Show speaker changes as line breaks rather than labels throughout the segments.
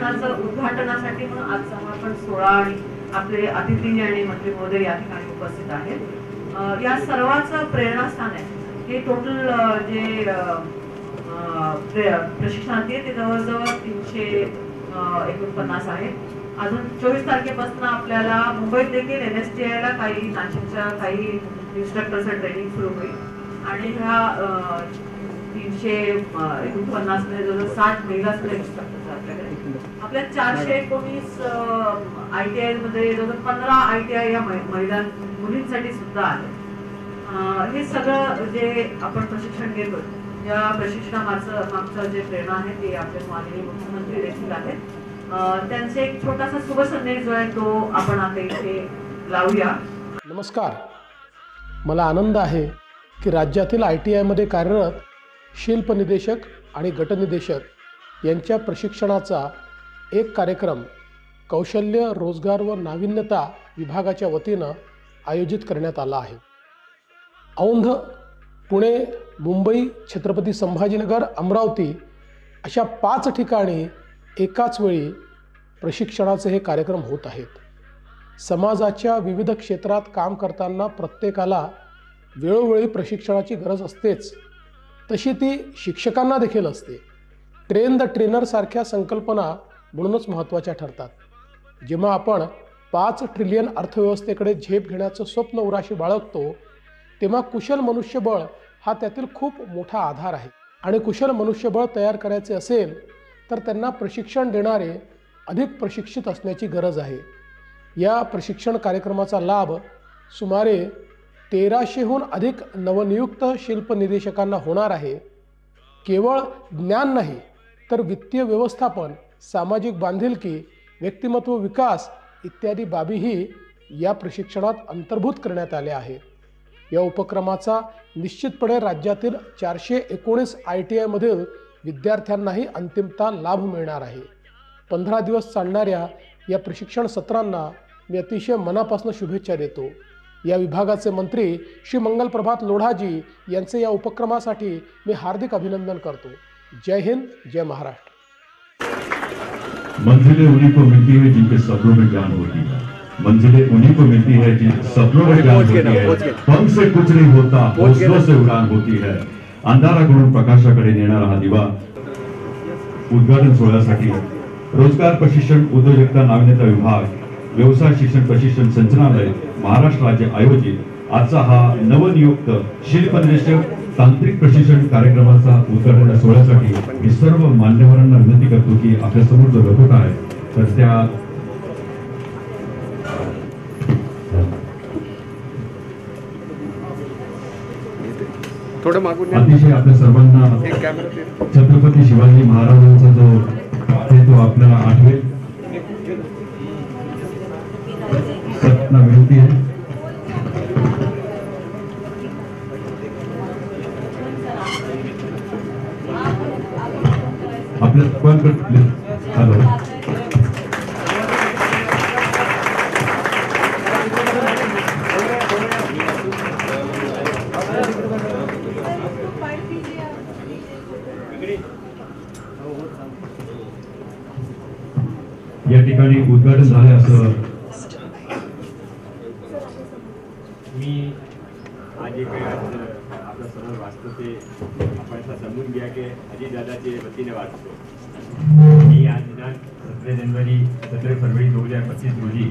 प्रशिक्षणाचं उद्घाटनासाठी म्हणून आजचा हा आपण सोहळा आणि आपले अतिथी आणि मंत्री महोदय या ठिकाणी उपस्थित आहेत। या सर्वांचं प्रेरणास्थान आहे हे टोटल जे प्रशिक्षणार्थी आहेत ते जवळजवळ 349 आहेत। अजून 24 तारखेपासून आपल्याला मुंबईत देखील NSTI ला काही नाशिकच्या काही इन्स्ट्रक्टरचं ट्रेनिंग सुरू होईल आणि ह्या 349 मध्ये जवळजवळ 60 महिला इन्स्ट्रक्टर्स आपल्याकडे। आपल्या 419 ITI मध्ये जवळजवळ 15 ITI या महिला मुलींसाठी सुद्धा आहे। हे सगळं जे आपण प्रशिक्षण घेतो या प्रशिक्षणामागचं जे प्रेरणा आहे ते आपले माननीय मुख्यमंत्री देखील आहेत। त्यांचे एक छोटासा शुभ संदेश जो आहे तो आपण आता इथे लावूया।
नमस्कार, मला आनंद आहे की राज्यातील ITI मध्ये कार्यरत शिल्प निदेशक आणि गटनिदेशक यांच्या प्रशिक्षणाचा एक कार्यक्रम कौशल्य, रोजगार व नाविन्यता विभागाच्या वतीनं आयोजित करण्यात आला आहे। औंध, पुणे, मुंबई, छत्रपती संभाजीनगर, अमरावती अशा 5 ठिकाणी एकाच वेळी प्रशिक्षणाचे हे कार्यक्रम होत आहेत। समाजाच्या विविध क्षेत्रात काम करताना प्रत्येकाला वेळोवेळी प्रशिक्षणाची गरज असतेच, तशी ती शिक्षकांना देखील असते। ट्रेन द ट्रेनर सारख्या संकल्पना म्हणूनच महत्त्वाच्या ठरतात। जेव्हा आपण 5 ट्रिलियन अर्थव्यवस्थेकडे झेप घेण्याचं स्वप्न उराशी बाळगतो तेव्हा कुशल मनुष्यबळ हा त्यातील खूप मोठा आधार आहे आणि कुशल मनुष्यबळ तयार करायचे असेल तर त्यांना प्रशिक्षण देणारे अधिक प्रशिक्षित असण्याची गरज आहे। या प्रशिक्षण कार्यक्रमाचा लाभ सुमारे 1300हून अधिक नवनियुक्त शिल्प निदेशकांना होणार आहे। केवळ ज्ञान नाही तर वित्तीय व्यवस्थापन, सामाजिक बांधिलकी, व्यक्तिमत्व विकास इत्यादी बाबीही या प्रशिक्षणात अंतर्भूत करण्यात आल्या आहेत। या उपक्रमाचा निश्चितपणे राज्यातील 419 ITI मधील विद्यार्थ्यांनाही अंतिमतः लाभ मिळणार आहे। 15 दिवस चालणाऱ्या या प्रशिक्षण सत्रांना मी अतिशय मनापासून शुभेच्छा देतो। या विभागाचे मंत्री श्री मंगल प्रभात लोढाजी यांचे या उपक्रमासाठी मी हार्दिक अभिनंदन करतो। जय हिंद, जय महाराष्ट्र।
मंजिलें उन्हीं को मिलती है जिनके सपनों में जान होती है, मंजिलें उन्हीं को मिलती है जिन सपनों में जान होती है। पंख से कुछ नहीं होता, हौसलों से उड़ान होती है। अंधाराकडून प्रकाशाकडे नेणारा हा दिवा उद्घाटन सोहळ्यासाठी रोजगार प्रशिक्षण, उद्योजकता, नाविन्यता विभाग, व्यवसाय शिक्षण प्रशिक्षण संचालनालय, महाराष्ट्र राज्य आयोजित आजचा हा नवनियुक्त शिल्प निदेशक तांत्रिक प्रशिक्षण कार्यक्रमाचा उद्घाटन सोहळ्यासाठी मी सर्व मान्यवरांना विनंती करतो की आपल्या समोर जो लघुटा आहे तर त्या अतिशय आपल्या सर्वांना छत्रपती शिवाजी महाराजांचा जो आहे तो आपल्याला आठवेल। सत्ना विनंती आहे। आपल्या कोण हॅलो या ठिकाणी उद्घाटन झाले असं
मी आज एक आपलं समोर वाचतो ते आपण समजून घ्या की अजितदादाच्या वतीने वाचतो। मी आज दिनांक 17 फरवरी 2025 रोजी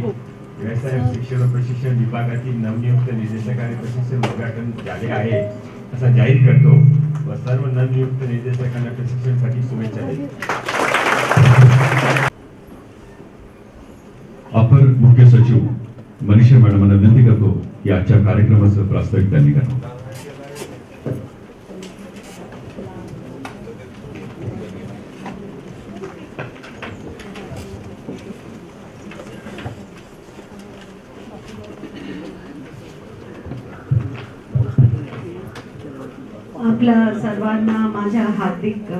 व्यवसाय शिक्षण व प्रशिक्षण विभागातील नवनियुक्त निदेशक आणि प्रशिक्षण उद्घाटन झाले आहे असा जाहीर करतो व सर्व नवनियुक्त निदेशकांना प्रशिक्षणासाठी शुभेच्छा देतो।
अपर मुख्य सचिव मनीषा मॅडमांना विनंती करतो की आजच्या कार्यक्रमाचं प्रास्ताविक त्यांनी करावं।
आपल्या सर्वांना माझ्या हार्दिक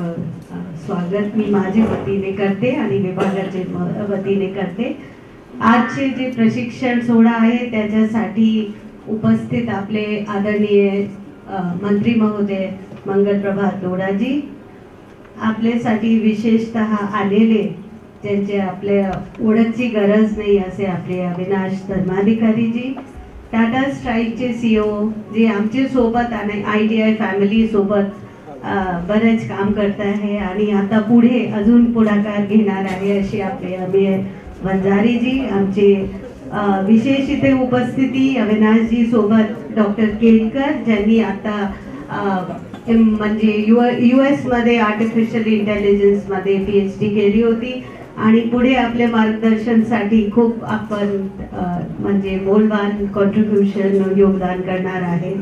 स्वागत मी माझ्या वतीने करते आणि विभागाचे वतीने करते। आजचे जे प्रशिक्षण सोहळा आहे त्याच्यासाठी उपस्थित आपले आदरणीय मंत्री महोदय मंगल प्रभात लोढाजी, आपल्यासाठी विशेषतः आलेले ज्यांचे आपल्या ओळखची गरज नाही असे आपले अविनाश धर्माधिकारीजी, टाटा स्ट्राईकचे CEO जे आमचे सोबत आणि ITI फॅमिली सोबत बरेच काम करत आहे आणि आता पुढे अजून पुढाकार घेणार आहे असे आपले अमेय वंजारीजी, आमचे विशेष इथे उपस्थिती अविनाशजी सोबत डॉक्टर केतकर ज्यांनी आता म्हणजे US मध्ये आर्टिफिशियल इंटेलिजन्समध्ये PhD केली होती आणि पुढे आपल्या मार्गदर्शनसाठी खूप आपण म्हणजे मोलवान कॉन्ट्रीब्युशन योगदान करणार आहे.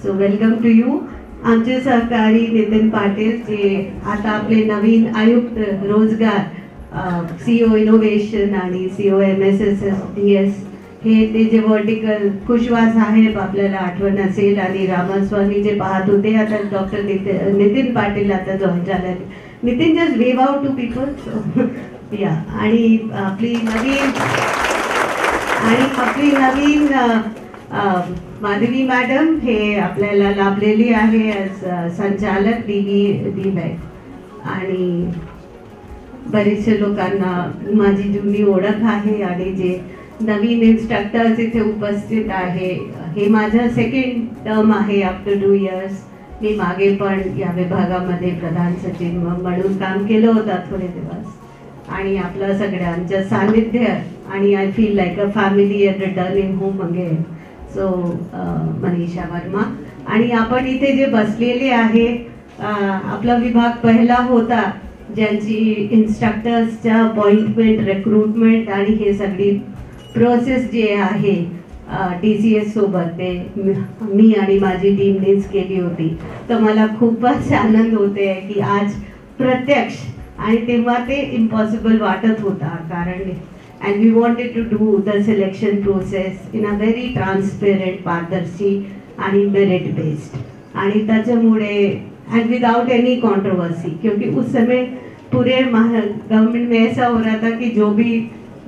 So welcome to you. आमचे सहकारी नितीन पाटील जे आता आपले नवीन आयुक्त रोजगार CEO इनोव्हेशन आणि CEO MSSDS हे ते जे वर्टिकल कुशवा साहेब आपल्याला आठवण असेल आणि रामास्वामी जे पाहत होते आता डॉक्टर नितीन पाटील आता जॉईन झाले. Nitin just wave out to people या आणि आपली नवीन माधवी मॅडम हे आपल्याला लाभलेली आहे संचालक डी बँक आणि बरेचसे लोकांना माझी जुनी ओळख आहे आणि जे नवीन इन्स्ट्रक्टर्स इथे उपस्थित आहे. हे माझं सेकंड टर्म आहे आफ्टर 2 years. मी मागे पण या विभागामध्ये प्रधान सचिव म्हणून काम केलं होतं थोडे दिवस आणि आपलं सगळ्यांचं सानिध्य आणि I feel like a family and returning home again. So Manisha Verma आणि आपण इथे जे बसलेले आहे आपला विभाग पहिला होता ज्यांची इन्स्ट्रक्टर्सच्या अपॉइंटमेंट रिक्रुटमेंट आणि हे सगळी प्रोसेस जे आहे TCS सोबत ते मी आणि माझी टीमनेच केली होती. तर मला खूपच आनंद होते की आज प्रत्यक्ष आणि तेव्हा ते इम्पॉसिबल वाटत होता कारण and we wanted to do the selection process in a very transparent पारदर्शी आणि मेरिट बेस्ड आणि त्याच्यामुळे एंड विदाउट एनी कंट्रोवर्सी क्योंकि उस समय पूरे गवर्नमेंट में ऐसा हो रहा था कि जो भी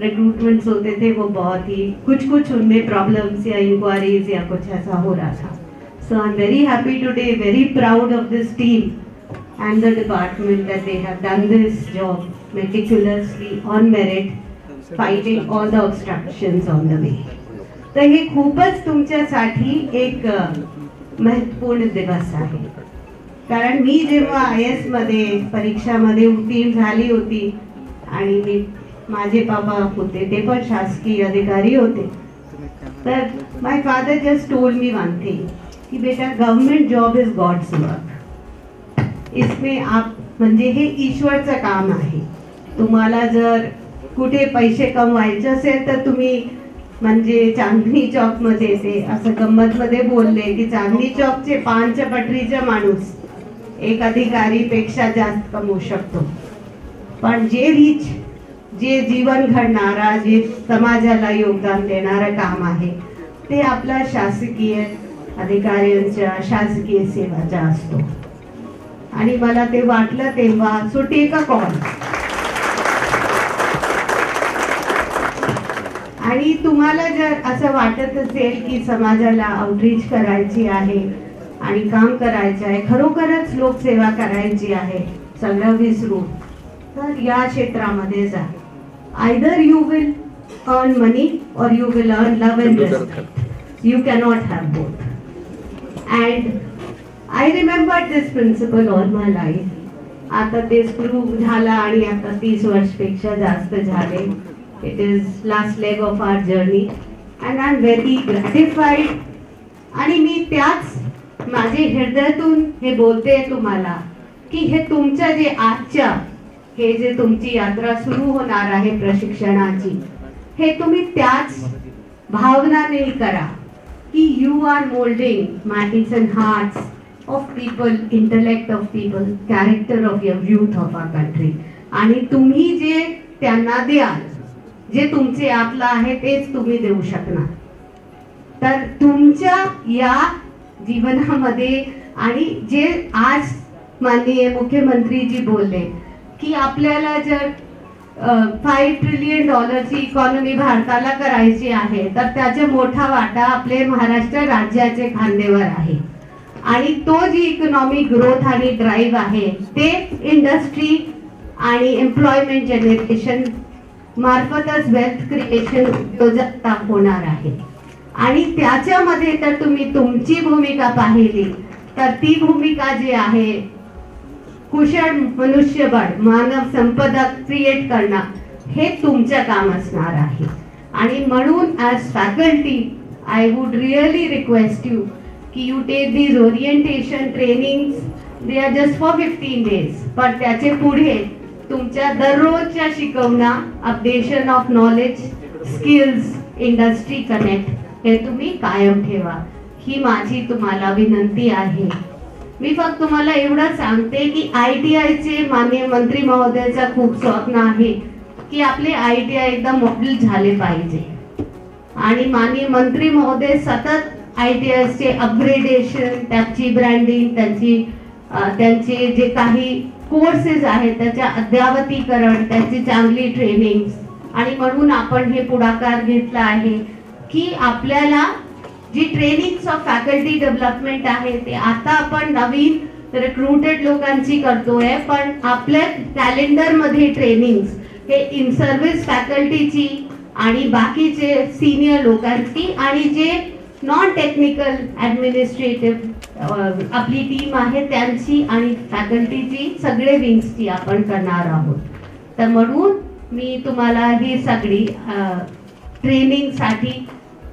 रिक्रूटमेंट्स होते थे वो बहुत ही कुछ उनमें प्रॉब्लम्स या इंक्वायरीज या कुछ ऐसा हो रहा था. So I am very happy today, very proud of this team and the department that they have done this job meticulously on merit, fighting all the obstructions on the way. तर हे खूपच तुमच्यासाठी एक महत्त्वपूर्ण दिवस आहे कारण मी जेव्हा IAS मध्ये परीक्षामध्ये उत्तीर्ण झाली होती आणि मी माझे बाबा होते ते पण शासकीय अधिकारी होते तर my father just told me one thing की बेटा government job is God's work. इसमें आप म्हणजे हे ईश्वरचं काम आहे. तुम्हाला जर कुठे पैसे कमवायचे असेल तर तुम्ही म्हणजे चांदणी चौकमध्ये ते असं गंमतमध्ये बोलले की चांदणी चौकचे पानच्या पटरीचा माणूस एक अधिकारीपेक्षा जास्त कमवू शकतो पण जे जीवन घडणारा जे समाजाला योगदान देणारं काम आहे ते आपल्या शासकीय अधिकाऱ्यांच्या शासकीय सेवाचा असतो आणि मला ते वाटलं तेव्हा सो टेक अ कॉल. आणि तुम्हाला जर असं वाटत असेल की समाजाला आउटरीच करायची आहे आणि काम करायचं आहे खरोखरच लोकसेवा करायची आहे सगळं विसरून तर या क्षेत्रामध्ये जा. Either you will earn money or you will earn love and respect. You cannot have both. And I remember this principle all my life. आता ते सुरू झाला आणि आता 30 वर्षपेक्षा जास्त झाले. It is last leg of our journey and I am very gratified. आणि मी त्याच माझे हृदयातून हे बोलते तुम्हाला की हे तुमच्या जे आजच्या हे जे तुमची यात्रा सुरू होणार आहे प्रशिक्षणाची हे तुम्ही त्याच भावनाने करा की you are moulding minds and hearts of people, intellect of people, character of your youth of our country. आणि तुम्ही जे त्यांना द्याल जे तुमचे आतलं आहे तेच तुम्ही देऊ शकणार. तर तुमच्या या जीवनामध्ये आणि जे आज माननीय मुख्यमंत्रीजी बोलले की आपल्याला जर $5 ट्रिलियन इकॉनॉमी भारताला करायची आहे तर त्याचा मोठा वाटा आपले महाराष्ट्र राज्याचे खांद्यावर आहे आणि तो जी इकॉनॉमिक ग्रोथ आणि ड्राईव्ह आहे ते इंडस्ट्री आणि एम्प्लॉयमेंट जनरेशन मार्फतच वेल्थ क्रिएशन उद्योजकता होणार आहे. आणि त्याच्यामध्ये तर तुम्ही तुमची भूमिका पाहिली तर ती भूमिका जी आहे कुशल मनुष्यबळ मानव संपदा क्रिएट करणं हे तुमचं काम असणार आहे. आणि म्हणून as faculty I would really request you की you take these orientation trainings. They are just for 15 days, पण त्याचे पुढे तुमच्या दररोजच्या शिकवणं, updation of knowledge, skills, industry connect हे तुम्ही कायम ठेवा, ही माझी तुम्हाला विनंती आहे. मी फक्त तुम्हाला एवढं सांगते की ITIचे माननीय मंत्री महोदयाचं खूप स्वप्न आहे की आपले ITI एकदा मॉडेल झाले पाहिजे. आणि माननीय मंत्री महोदय सतत ITIचे अपग्रेडेशन, त्याची ब्रँडिंग, त्यांचे जे काही कोर्सेस आहेत त्याच्या अद्यावतीकरण, त्याची चांगली ट्रेनिंग. आणि म्हणून आपण हे पुढाकार घेतला आहे की आपल्याला जी ट्रेनिंग ऑफ फॅकल्टी डेव्हलपमेंट आहे ते आता आपण नवीन रिक्रुटेड लोकांची करतोय, पण आपल्या कॅलेंडरमध्ये ट्रेनिंग्स हे इन सर्व्हिस फॅकल्टीची आणि बाकीचे सिनियर लोकांची आणि जे नॉन टेक्निकल ॲडमिनिस्ट्रेटिव्ह आपली टीम आहे त्यांची आणि फॅकल्टीची सगळे विंग्सची आपण करणार आहोत. तर म्हणून मी तुम्हाला ही सगळी ट्रेनिंगसाठी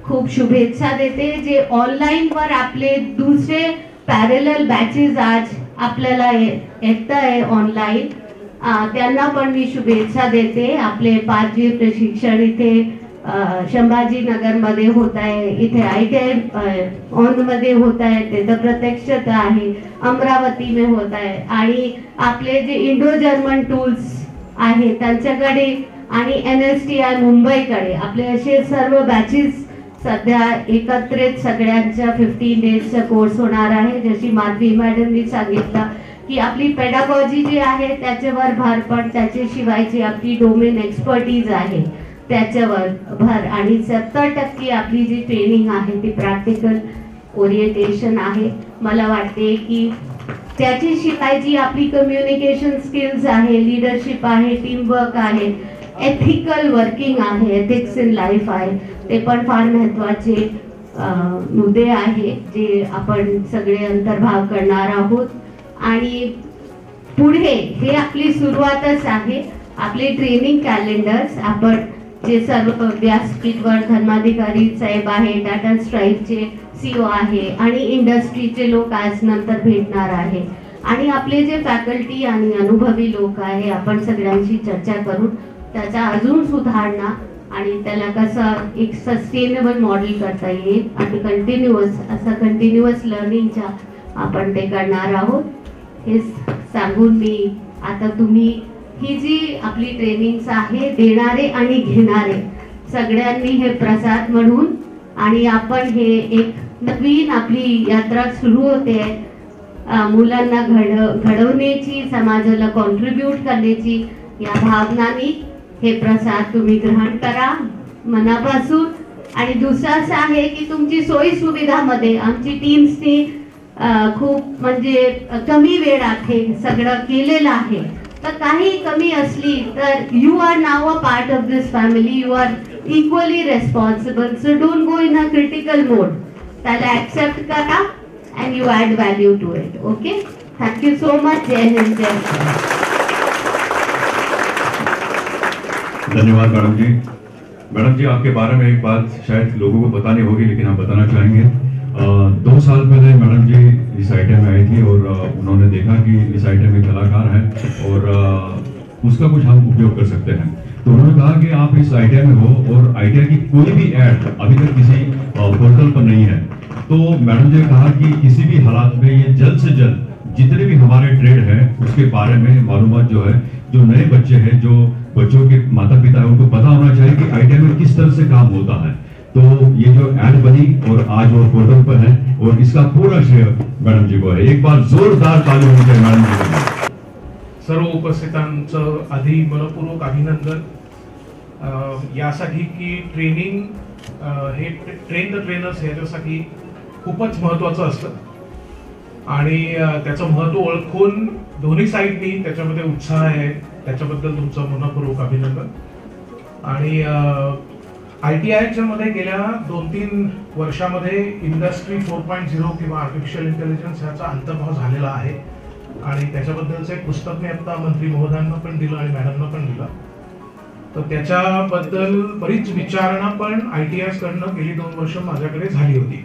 खूप शुभेच्छा देते. जे ऑनलाईनवर आपले दुसरे पॅरेलल बॅचेस आज आपल्याला येत आहे ऑनलाईन, त्यांना पण मी शुभेच्छा देते. आपले 5 प्रशिक्षण इथे संभाजीनगरमध्ये होत आहे, इथे ITI ऑनमध्ये होत आहे, ते तर प्रत्यक्षत आहे, अमरावती में होत आहे. आणि आपले जे इंडो जर्मन टूल्स आहे त्यांच्याकडे आणि NSTI मुंबईकडे आपले असे सर्व बॅचेस सध्या एकत्रित सगळ्यांच्या 15 days कोर्स होणार आहे. जशी माधवी मॅडमनी सांगितलं की आपली पेडागॉजी जी आहे त्याच्यावर भर, पण त्याच्याशिवायची आपली डोमेन एक्सपर्टीज आहे त्याच्यावर भर. आणि 70% आपली जी ट्रेनिंग आहे ती प्रॅक्टिकल ओरिएंटेशन आहे. मला वाटते की त्याच्याशिवाय जी आपली कम्युनिकेशन स्किल्स आहे, लिडरशिप आहे, टीमवर्क आहे, एथिकल वर्किंग आहे, एथिक्स इन लाईफ आहे, ते पण फार महत्त्वाचे मुद्दे आहे जे आपण सगळे अंतर्भाव करणार आहोत. आणि पुढे हे आपली सुरुवातच आहे. आपले ट्रेनिंग कॅलेंडर्स आपण जे सर्व व्यासपीठवर धर्माधिकारी साहेब आहे, टाटा स्ट्राईकचे CEO आहे आणि इंडस्ट्रीचे लोक आज नंतर भेटणार आहे. आणि आपले जे फॅकल्टी आणि अनुभवी लोक आहे आपण सगळ्यांशी चर्चा करून त्याचा अजून सुधारणा आणि त्याला कसं एक सस्टेनेबल मॉडेल करता येईल आणि कंटिन्युअस लर्निंगच्या आपण ते करणार आहोत. हे सांगून मी आता तुम्ही ही जी आपली ट्रेनिंग्स आहे देणारे आणि घेणारे सगळ्यांनी हे प्रसाद म्हणून आणि आपण हे एक नवीन आपली यात्रा सुरू होते मुलांना घडवण्याची, समाजाला कॉन्ट्रीब्यूट करण्याची या भावनांनी हे प्रसाद तुम्ही ग्रहण करा मनापासून. आणि दुसरं असं आहे की तुमची सोयी सुविधामध्ये आमची टीम्सनी खूप म्हणजे कमी वेळात हे सगळं केलेलं आहे. तर काही कमी असली तर you are now a part of this family, you are equally responsible. So don't go in a critical mode. त्याला ऍक्सेप्ट करा and you add value to it. Okay, thank you so much. जय हिंद, जय हिंद.
धन्यवाद मैडम जी. Madam जी, आपके बारे में एक बात शायद लोगों को बतानी होगी लेकिन हम बताना चाहेंगे. 2 साल पहले मैडम जी इस ITI में आई थी और उन्होंने देखा कि इस ITI में कलाकार हैं और उसका कुछ हम उपयोग कर सकते हैं. तो उन्होंने कहा कि आप इस ITI में हो और ITI की कोई भी ऐड अभी तक किसी पोर्टल पर नहीं है. तो मैडम जी ने कहा कि किसी भी हालात में ये जल्द से जल्द जितने भी हमारे ट्रेड है उसके बारे में मालूमात जो है, जो नए बच्चे हैं, जो बच्चों के माता पिता है उनको पता होना चाहिए कि ITI में किस तरह से काम होता है. तो ये जो ऐड बनी और आज वो पोर्टल पर है और इसका पूरा श्रेय मैडम जी को है. एक बार जोरदार ताली होनी चाहिए मैडम जी को.
सर्व उपस्थितांचं आधी मनपूर्वक अभिनंदन यासाठी की ट्रेनिंग हे ट्रेन द ट्रेनर्स ह्याच्यासाठी खूपच महत्त्वाचं असतं आणि त्याचं महत्त्व ओळखून दोन्ही साईडनी त्याच्यामध्ये उत्साह आहे त्याच्याबद्दल तुमचं मनपूर्वक अभिनंदन. आणि ITIच्या मध्ये गेल्या 2-3 वर्षामध्ये इंडस्ट्री 4.0 किंवा आर्टिफिशियल इंटेलिजन्स याचा अंतर्भाव झालेला आहे. आणि त्याच्याबद्दलचं एक पुस्तक मी आता मंत्री महोदयांना पण दिलं आणि मॅडमना पण दिलं. तर त्याच्याबद्दल बरीच विचारणा पण ITIs कडनं गेली 2 वर्ष माझ्याकडे झाली होती.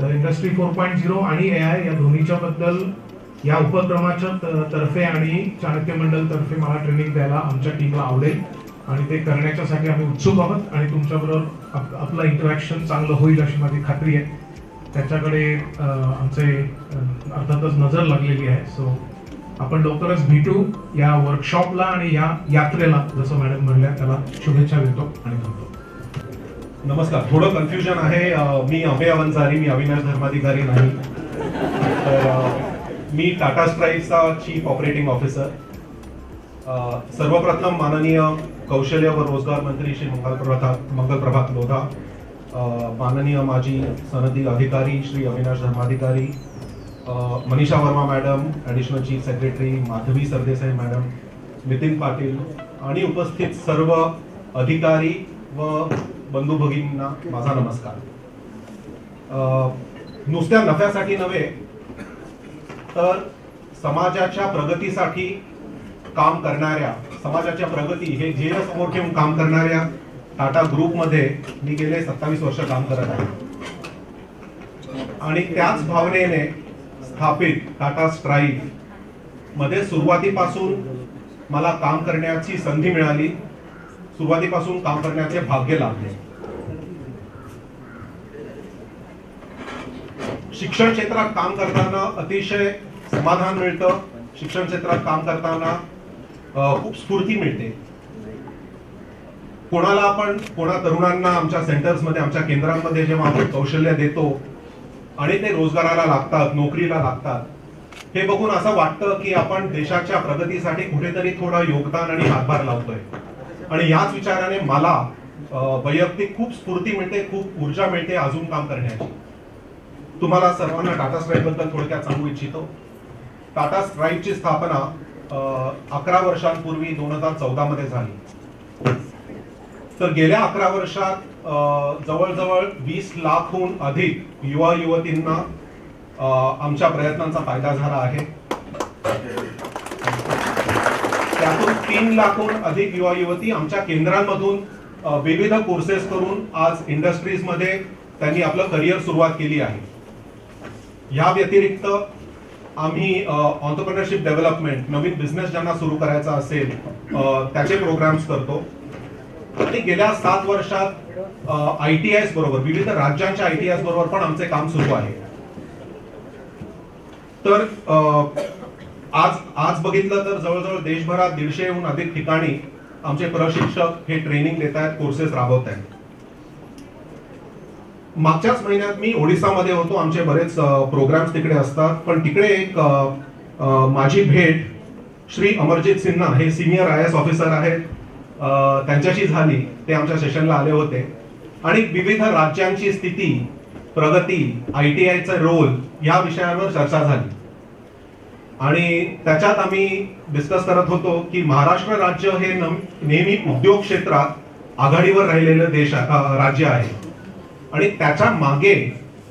तर इंडस्ट्री 4.0 आणि AI या दोन्हीच्या बद्दल या उपक्रमाच्या तर्फे आणि चाणक्य मंडल तर्फे मला ट्रेनिंग द्यायला आमच्या टीमला आवडेल आणि ते करण्याच्यासाठी आम्ही उत्सुक आहोत. आणि तुमच्याबरोबर आपलं इंटरॅक्शन चांगलं होईल अशी माझी खात्री आहे. त्याच्याकडे आमचे अर्थातच नजर लागलेली आहे. सो आपण लवकरच भेटू या वर्कशॉपला आणि या यात्रेला, जसं मॅडम म्हणल्या त्याला शुभेच्छा देतो आणि थांबतो.
नमस्कार. थोडं कन्फ्युजन आहे. मी अमेय वंजारी, मी अविनाश धर्माधिकारी नाही. तर मी टाटा स्ट्राईव्हचा चीफ ऑपरेटिंग ऑफिसर. सर्वप्रथम माननीय कौशल्य व रोजगार मंत्री श्री मंगलप्रभात लोधा, माननीय माजी सनदी अधिकारी Shri Avinash Dharmadhikari, Manisha Verma madam, additional chief secretary Madhavi Sardesai madam, Nitin Patil आणि उपस्थित सर्व अधिकारी व बंधू भगिनींना माझा नमस्कार. नुसत्या नफ्यासाठी नव्हे तर समाजाच्या प्रगतीसाठी काम करणाऱ्या, समाजाच्या प्रगती हे ध्येय समोर ठेवून काम करणाऱ्या टाटा ग्रुपमध्ये मी गेले 27 वर्ष काम करत आहे. आणि त्याच भावनेने स्थापित टाटा स्ट्राईव्ह मध्ये सुरुवातीपासून मला काम करण्याची संधी मिळाली, सुरुवातीपासून काम करण्याचे भाग्य लाभले. शिक्षण क्षेत्रात काम करताना अतिशय समाधान मिळतं. शिक्षण क्षेत्रात काम करताना खूप स्फूर्ती मिळते. कोणा तरुणांना आमच्या सेंटर्समध्ये, आमच्या केंद्रांमध्ये जेव्हा आपण कौशल्य देतो आणि ते रोजगाराला लागतात, नोकरीला लागतात, हे बघून असं वाटतं की आपण देशाच्या प्रगतीसाठी कुठेतरी थोडं योगदान आणि हातभार लावतोय. आणि याच विचाराने मला वैयक्तिक खूप स्फूर्ती मिळते, खूप ऊर्जा मिळते अजून काम करण्याची. तुम्हाला सर्वांना टाटा स्ट्राईव्ह बद्दल थोडक्यात सांगू इच्छितो. टाटा स्ट्राईव्हची स्थापना 11 वर्षांपूर्वी 2014 मध्ये झाली. तर गेल्या 11 वर्षात जवळजवळ 20 लाखहून अधिक युवा युवतींना आमच्या प्रयत्नांचा फायदा झाला आहे. त्यातून 3 लाखहून अधिक युवा युवती आमच्या केंद्रांमधून विविध कोर्सेस करून आज इंडस्ट्रीज मध्ये त्यांनी आपलं करिअर सुरुवात केली आहे. या व्यतिरिक्त आम्ही एंटरप्रेन्योरशिप डेव्हलपमेंट, नवीन बिझनेस ज्यांना सुरू करायचा असेल त्याचे प्रोग्राम्स करतो. आणि गेल्या 7 वर्षात ITIs बरोबर, विविध राज्यांच्या ITIs बरोबर पण आमचे काम सुरू आहे. तर आज बघितलं तर जवळजवळ देशभरात 150हून अधिक ठिकाणी आमचे प्रशिक्षक हे ट्रेनिंग देत आहेत, कोर्सेस राबवत आहेत. मागच्याच महिन्यात मी ओडिसामध्ये होतो. आमचे बरेच प्रोग्राम्स तिकडे असतात. पण तिकडे एक माझी भेट श्री अमरजीत सिन्हा, हे सिनियर IAS ऑफिसर आहेत, त्यांच्याशी झाली. ते आमच्या सेशनला आले होते आणि विविध राज्यांची स्थिती, प्रगती, ITIचा रोल या विषयावर चर्चा झाली. आणि त्याच्यात आम्ही डिस्कस करत होतो की महाराष्ट्र राज्य हे नेहमी उद्योग क्षेत्रात आघाडीवर राहिलेलं राज्य आहे आणि त्याच्या मागे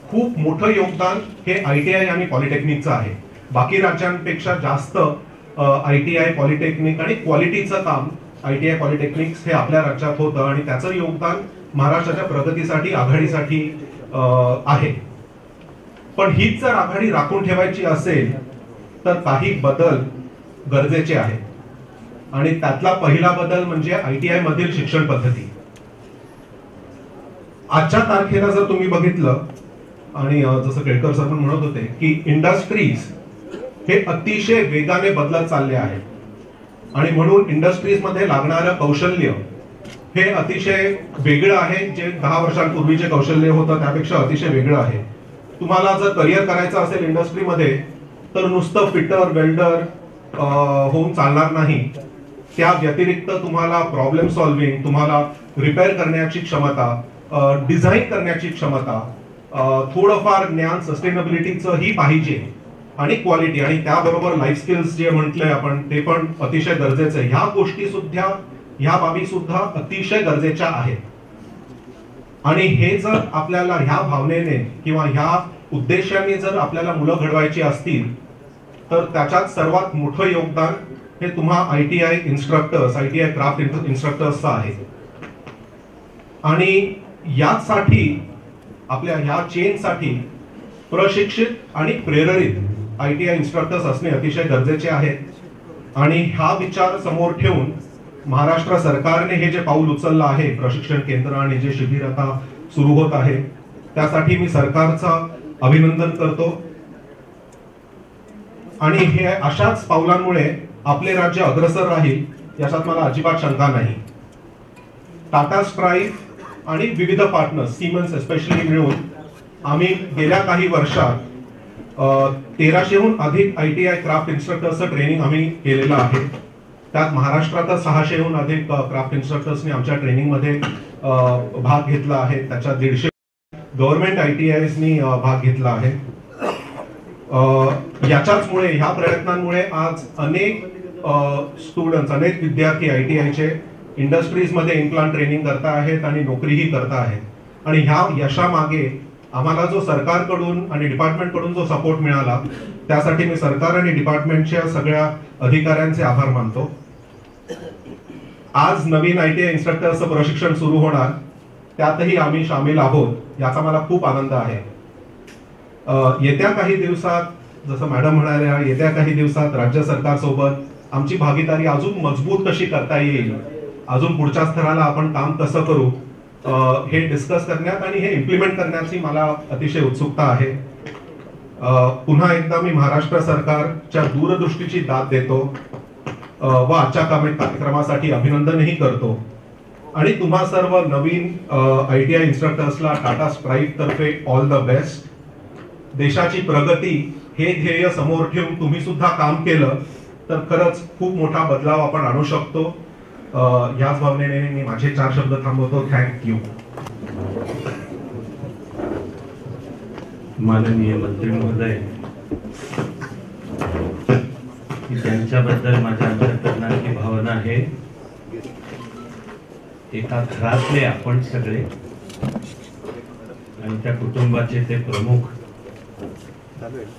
खूप मोठं योगदान हे ITI आणि पॉलिटेक्निकचं आहे. बाकी राज्यांपेक्षा जास्त ITI, पॉलिटेक्निक आणि क्वालिटीचं काम ITI पॉलिटेक्निक्स हे आपल्या राज्यात होतं आणि त्याचं योगदान महाराष्ट्राच्या प्रगतीसाठी, आघाडीसाठी आहे. पण हीच जर आघाडी राखून ठेवायची असेल तर काही बदल गरजेचे आहेत आणि त्यातला पहिला बदल म्हणजे ITI मधील शिक्षण पद्धती. आजच्या तारखेला जर तुम्ही बघितलं आणि जसं केळकर सर पण म्हणत होते की इंडस्ट्रीज हे अतिशय वेगाने बदलत चालले आहेत आणि म्हणून इंडस्ट्रीज मध्ये लागणारं कौशल्य हे अतिशय वेगळं आहे. जे 10 वर्षांपूर्वीचे कौशल्य होतं त्यापेक्षा अतिशय वेगळं आहे. तुम्हाला जर करिअर करायचं असेल इंडस्ट्रीमध्ये तर नुसतं फिटर, वेल्डर होऊन चालणार नाही. त्या व्यतिरिक्त तुम्हाला प्रॉब्लेम सॉल्व्हिंग, तुम्हाला रिपेअर करण्याची क्षमता, डिझाईन करण्याची क्षमता, थोडंफार ज्ञान सस्टेनेबिलिटीचं ही पाहिजे. आणि क्वालिटी आणि त्याबरोबर लाईफ स्किल्स जे म्हटलंय आपण ते पण अतिशय गरजेचं आहे. ह्या गोष्टी सुद्धा, ह्या बाबी सुद्धा अतिशय गरजेच्या आहेत. आणि हे जर आपल्याला ह्या भावनेने किंवा ह्या उद्देशाने जर आपल्याला मुलं घडवायची असतील तर त्याच्यात सर्वात मोठं योगदान हे तुम्हा ITI इन्स्ट्रक्टर्स, ITI क्राफ्ट इन्स्ट्रक्टर्सचं आहे. आणि यासाठी आपल्या ह्या चेनसाठी प्रशिक्षित आणि प्रेरित ITI इन्स्ट्रक्टर्स असणे अतिशय गरजेचे आहेत. आणि हा विचार समोर ठेवून महाराष्ट्र सरकारने हे जे पाऊल उचललं आहे, प्रशिक्षण केंद्र आणि जे शिबिर आता सुरू होत आहे, त्यासाठी मी सरकारचं अभिनंदन करतो. आणि हे अशाच पावलांमुळे आपले राज्य अग्रेसर राहील याच्यात मला अजिबात शंका नाही. टाटा स्ट्राइफ आणि विविध पार्टनर्स, सिमेन्स एस्पेशली मिळून आम्ही गेल्या काही वर्षात 1300हून अधिक ITI क्राफ्ट इन्स्ट्रक्टर्सचं ट्रेनिंग आम्ही केलेलं आहे. त्यात महाराष्ट्रात 600हून अधिक क्राफ्ट इन्स्ट्रक्टर्सने आमच्या ट्रेनिंगमध्ये भाग घेतला आहे. त्याच्यात 150 गव्हर्नमेंट ITIsनी भाग घेतला आहे. याच्याचमुळे, ह्या प्रयत्नांमुळे आज अनेक स्टुडंट्स, अनेक विद्यार्थी ITIचे इंडस्ट्रीजमध्ये इम्प्लांट ट्रेनिंग करता आहेत आणि नोकरीही करता आहेत. आणि ह्या यशामागे आम्हाला जो सरकारकडून आणि डिपार्टमेंटकडून जो सपोर्ट मिळाला त्यासाठी मी सरकार आणि डिपार्टमेंटच्या सगळ्या अधिकाऱ्यांचे आभार मानतो. आज नवीन ITI इन्स्ट्रक्टर्सचं प्रशिक्षण सुरू होणार, त्यातही आम्ही सामील आहोत, याचा मला खूप आनंद आहे. येत्या काही दिवसात, जसं मॅडम म्हणाल्या, येत्या काही दिवसात राज्य सरकारसोबत आमची भागीदारी अजून मजबूत कशी करता येईल, अजून पुढच्या स्तराला आपण काम कसं करू, हे डिस्कस करण्यात आणि हे इम्प्लिमेंट करण्याची मला अतिशय उत्सुकता आहे. पुन्हा एकदा मी महाराष्ट्र सरकारच्या दूरदृष्टीची दाद देतो व आजच्या कार्यक्रमासाठी अभिनंदनही करतो. आणि तुम्हा सर्व नवीन ITI इन्स्ट्रक्टर्सला टाटा स्ट्राइफ तर्फे ऑल द बेस्ट. देशाची प्रगती हे ध्येय समोर ठेवून तुम्ही सुद्धा काम केलं तर खरंच खूप मोठा बदलाव आपण आणू शकतो. याच भावनेने मी माझे 4 शब्द थांबवतो. थँक्यू.
माननीय मंत्री महोदय, त्यांच्याबद्दल माझ्या अंतःकरणाची भावना आहे. एका घरातले आपण सगळे आणि त्या कुटुंबाचे ते प्रमुख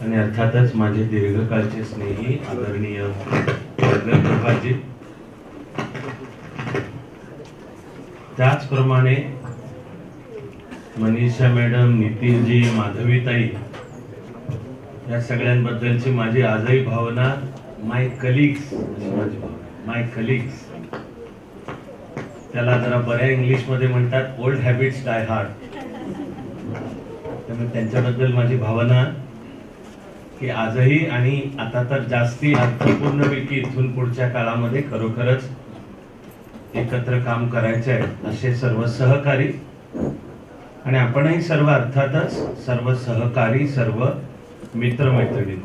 आणि अर्थातच माझे दीर्घकाळचे स्नेही आदरणीय कृपाजी, त्याचप्रमाणे मनीषा मॅडम, नितीनजी, माधवीताई, या सगळ्यांबद्दलची माझी आजही भावना माय कलिग्स, माय कलिग्स, त्याला जरा बऱ्या इंग्लिशमध्ये म्हणतात ओल्ड हॅबिट्स डाय हार्ड. त्यामुळे त्यांच्याबद्दल माझी भावना की आजही आणि आता तर जास्ती अर्थपूर्ण पैकी इथून पुढच्या काळामध्ये खरोखरच एकत्र काम करायचे आहे असे सर्व सहकारी आणि आपणही सर्व अर्थातच सर्व सहकारी, सर्व मित्रमैत्रिणी,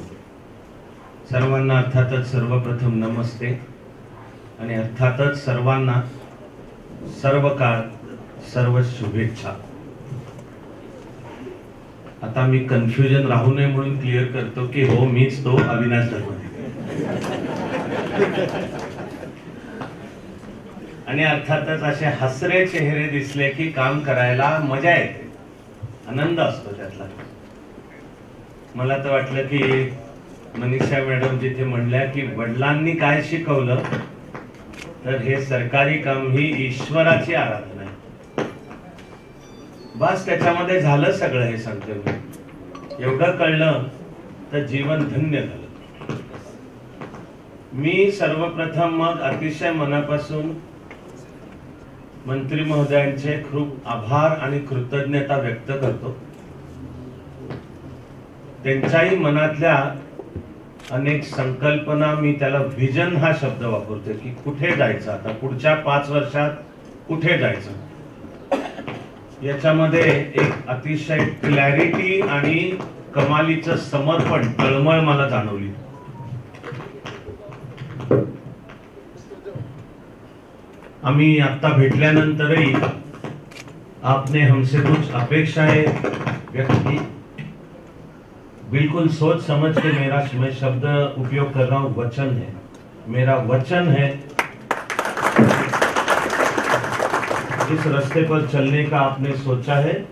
सर्वांना अर्थातच सर्वप्रथम नमस्ते आणि अर्थातच सर्वांना सर्व काळ सर्व शुभेच्छा. आता मी कन्फ्युजन राहू नये म्हणून क्लिअर करतो की हो, मीच तो अविनाश धर्माधिकारी. आणि अर्थातच असे हसरे चेहरे दिसले की काम करायला मजा येते, आनंद असतो त्यातला. मला तर वाटलं की मनीषा मॅडम जिथे म्हणल्या की वडिलांनी काय शिकवलं तर हे सरकारी काम ही ईश्वराची आराधना आहे. बस त्याच्यामध्ये झालं सगळं. हे सांगते मी, एवढं कळलं तर जीवन धन्य झालं. मी सर्वप्रथम मग अतिशय मनापासून मंत्री महोदयांचे खूप आभार आणि कृतज्ञता व्यक्त करतो. त्यांच्याही मनातल्या अनेक संकल्पना, मी त्याला व्हिजन हा शब्द वापरतो की कुठे जायचं, आता पुढच्या 5 वर्षात कुठे जायचं, याच्यामध्ये एक अतिशय क्लॅरिटी आणि कमालीचं समर्पण, तळमळ मला जाणवली. आम्ही आता भेटल्यानंतरही आपने हमसे कुछ अपेक्षाएं व्यक्त की. बिल्कुल सोच समझ के मैं शब्द उपयोग कर रहा हूं, वचन है, मेरा वचन है जिस रास्ते पर चलने का आपने सोचा है,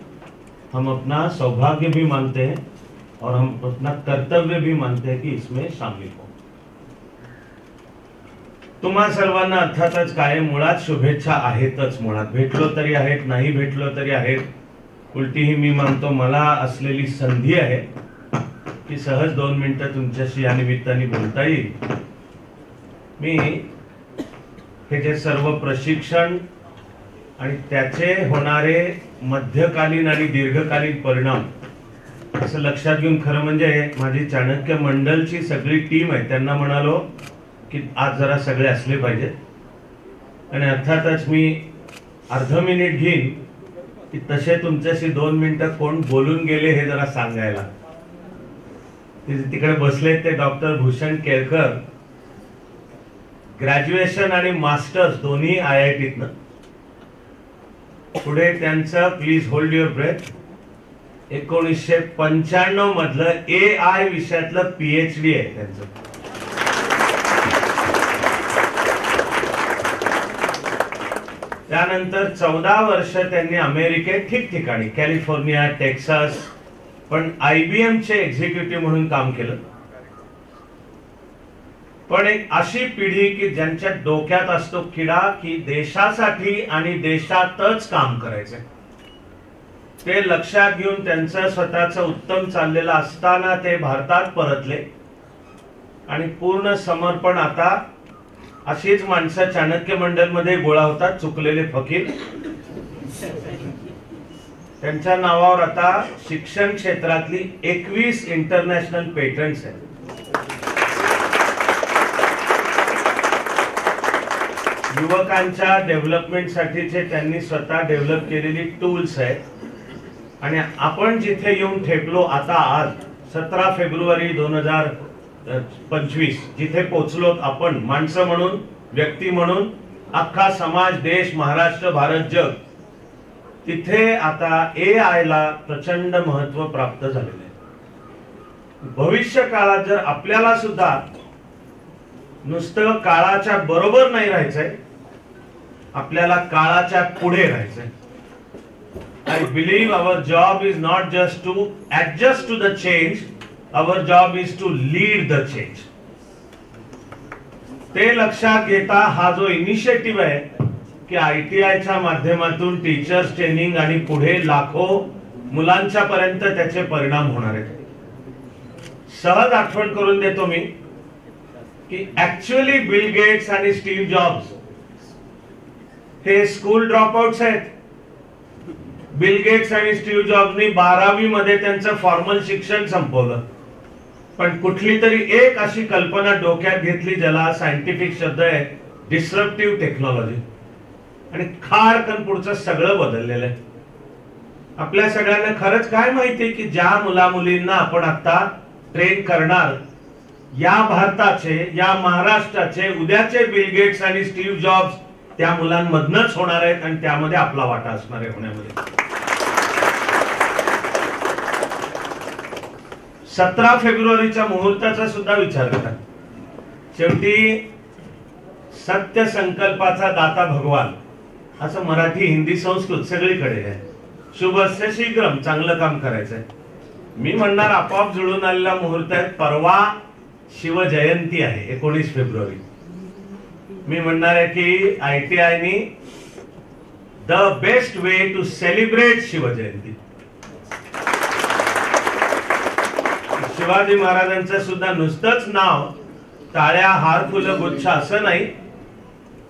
हम अपना सौभाग्य भी मानते हैं और हम अपना कर्तव्य भी मानते हैं कि इसमें शामिल हो। तुम्हा सर्वांना अर्थातच काय मुळात शुभेच्छा आहेतच, मुळात भेटलो तरी आहेत, नाही भेटलो तरी आहेत, उलटी ही मी मानतो मला असलेली संधी आहे की सहज 2 मिनिटं तुमच्याशी या निमित्ताने बोलता येईल। मी हे जे सर्व प्रशिक्षण आणि त्याचे होणारे मध्यकालीन आणि दीर्घकालीन परिणाम असं लक्षात घेऊन, खरं म्हणजे माझी चाणक्य मंडलची सगळी टीम आहे त्यांना म्हणालो की आज जरा सगळे असले पाहिजेत आणि अर्थातच मी अर्ध मिनिट घेईन की तसे तुमच्याशी 2 मिनिटं कोण बोलून गेले हे जरा सांगायला। तिकडे बसले ते डॉक्टर भूषण केळकर, ग्रॅज्युएशन आणि मास्टर्स दोन्ही IITतनं, पुढे त्यांचं प्लीज होल्ड युअर ब्रेथ 1995 मधलं AI विषयातलं PhD आहे त्यांचं। त्यानंतर 14 वर्ष त्यांनी अमेरिकेत ठिकठिकाणी कॅलिफोर्निया, टेक्सास, पण IBM चे एक्झिक्युटिव्ह म्हणून काम केलं। पण एक अशी पिढी की ज्यांच्या डोक्यात असतो किडा की देशासाठी आणि देशातच काम करायचंय, ते लक्षात घेऊन त्यांचं स्वतःचं उत्तम चाललेलं असताना ते भारतात परतले आणि पूर्ण समर्पण। आता अशीच माणसं चाणक्य मंडल मध्ये गोळा होतात, चुकलेले फकीर, त्यांच्या नावावर आता शिक्षण क्षेत्रातली 21 इंटरनॅशनल पेटंट्स आहेत। युवकांच्या डेव्हलपमेंटसाठीचे त्यांनी स्वतः डेव्हलप केलेली टूल्स आहेत आणि आपण जिथे येऊन ठेपलो आता आज 17 फेब्रुवारी 2025 जिथे पोहोचलो आपण माणसं म्हणून, व्यक्ती म्हणून, अख्खा समाज, देश, महाराष्ट्र, भारत, जग, तिथे आता AI ला प्रचंड महत्व प्राप्त झालेले आहे। भविष्य काळात जर आपल्याला सुद्धा नुसतं काळाच्या बरोबर नाही राहायचंय, आपल्याला काळाच्या पुढे राहायचंय। I believe our job is not just to adjust to the change, our job is to lead the change. ते लक्षात घेता हा जो इनिशिएटिव्ह आहे की ITIच्या माध्यमातून टीचर्स ट्रेनिंग आणि पुढे लाखो मुलांच्या पर्यंत त्याचे परिणाम होणार आहेत। सहज आठवण करून देतो मी की ऍक्च्युअली बिल गेट्स आणि स्टीव्ह जॉब्स हे स्कूल ड्रॉपआउट्स आहेत। बिल गेट्स आणि स्टीव्ह जॉब्सनी 12वी मध्ये त्यांचं फॉर्मल शिक्षण संपवलं, पण कुठली तरी एक अशी कल्पना डोक्यात घेतली ज्याला सायंटिफिक शब्द आहे डिस्रप्टिव्ह टेक्नॉलॉजी, आणि खाडकन पुढचं सगळं बदललेलं आहे। आपल्या सगळ्यांना खरंच काय माहिती की ज्या मुला मुलींना आपण आता ट्रेन करणार, या भारताचे, या महाराष्ट्राचे उद्याचे बिल गेट्स आणि स्टीव्ह जॉब्स त्या मुलांमधनच होणार आहेत आणि त्यामध्ये आपला वाटा असणार आहे होण्यामध्ये। 17 फेब्रुवारीच्या मुहूर्ताचा सुद्धा विचार करा। शेवटी सत्य संकल्पाचा दाता भगवान असं मराठी, हिंदी, संस्कृत सगळीकडे आहे। शुभस्य शीघ्रम, चांगलं काम करायचंय। मी म्हणणार आपोआप जुळून आलेला मुहूर्त आहे, परवा शिवजयंती आहे 19 फेब्रुवारी। मी म्हणणार आहे की ITIनी the best way to celebrate Shivjayanti, Shivaji महाराजांचं सुद्धा नुसतंच नाव टाळ्या, हार, फुलं, गुच्छ असं नाही,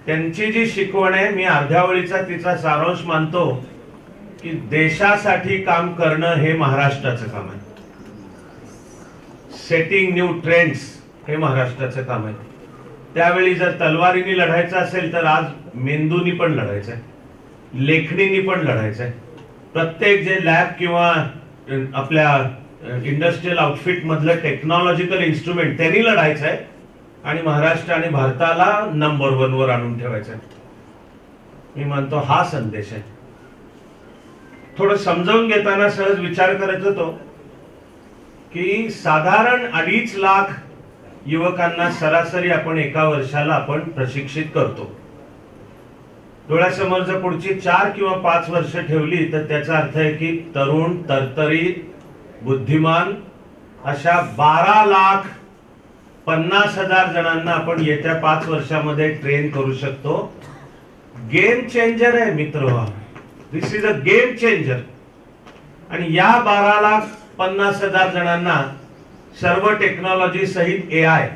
त्यांची जी शिकवण आहे, मी अर्ध्या ओळीचा तिचा सारांश मानतो की देशासाठी काम करणं हे महाराष्ट्राचं काम आहे। सेटिंग न्यू ट्रेंड्स हे महाराष्ट्राचं काम आहे। त्यावेळी जर तलवारीने लढायचं असेल तर आज मेंदूनी पण लढायचंय, लेखणीनी पण लढायचंय। प्रत्येक जे लॅब किंवा आपल्या इंडस्ट्रियल आउटफिट मधलं टेक्नॉलॉजिकल इन्स्ट्रुमेंट त्यांनी लढायचंय आणि महाराष्ट्र आणि भारताला नंबर 1 वर आणून ठेवायचंय। मी म्हणतो हा संदेश आहे। थोडं समजावून घेताना सहज विचार करत होतो की साधारण 2.5 लाख युवकांना सरासरी आपण एका वर्षाला आपण प्रशिक्षित करतो. डोळ्यासमोर जर पुढची 4 किंवा 5 वर्ष ठेवली तर त्याचा अर्थ आहे की तरुण, तरतरीत, बुद्धिमान अशा 12,50,000 जणांना आपण येत्या 5 वर्षामध्ये ट्रेन करू शकतो. गेम चेंजर आहे मित्र, दिस इज अ गेम चेंजर. आणि या 12,50,000 जणांना सर्व टेक्नॉलॉजी सहित AI,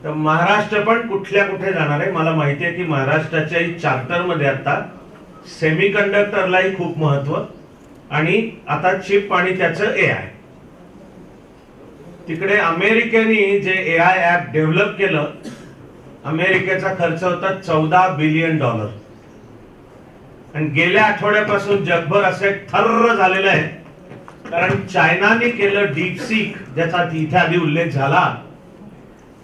तर महाराष्ट्र पण कुठल्या कुठे जाणार आहे. मला माहिती आहे की महाराष्ट्राच्या चार्टर मध्ये आता सेमीकंडक्टरलाही खूप महत्व आणि आता चिप आणि त्याचं AI. तिकडे अमेरिकेने जे AI ऍप डेव्हलप केलं, अमेरिकेचा खर्च होता $14 बिलियन. आणि गेल्या आठवड्यापासून जगभर असे थर्र झालेलं आहे कारण चायनाने केलं डीपसीक, ज्याचा इथे आधी उल्लेख झाला.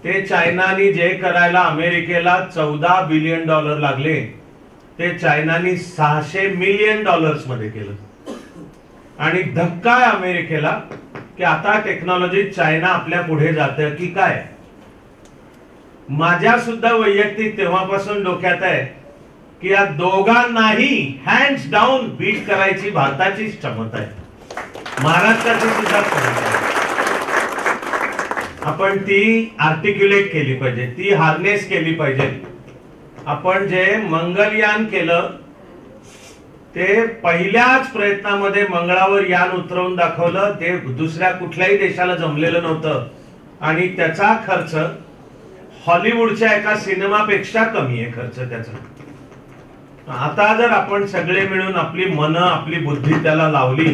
ते चायनाने जे करायला अमेरिकेला $14 बिलियन लागले, ते चायनाने $600 मिलियन मध्ये केलं. आणि धक्का आहे अमेरिकेला की आता टेक्नॉलॉजी चायना आपल्या पुढे जाते की काय. माझ्या सुद्धा वैयक्तिक तेव्हापासून डोक्यात आहे की या दोघांनाही हँड्स डाऊन बीट करायची भारताची क्षमता आहे, महाराष्ट्राची सुद्धा क्षमता आहे. आपण ती आर्टिक्युलेट केली पाहिजे, ती हार्नेस केली पाहिजे. आपण जे मंगलयान केलं ते पहिल्याच प्रयत्नामध्ये मंगळावर यान उतरवून दाखवलं. ते दुसऱ्या कुठल्याही देशाला जमलेलं नव्हतं आणि त्याचा खर्च हॉलिवूडच्या एका सिनेमापेक्षा कमी आहे खर्च त्याचा. आता जर आपण सगळे मिळून आपली मन, आपली बुद्धी त्याला लावली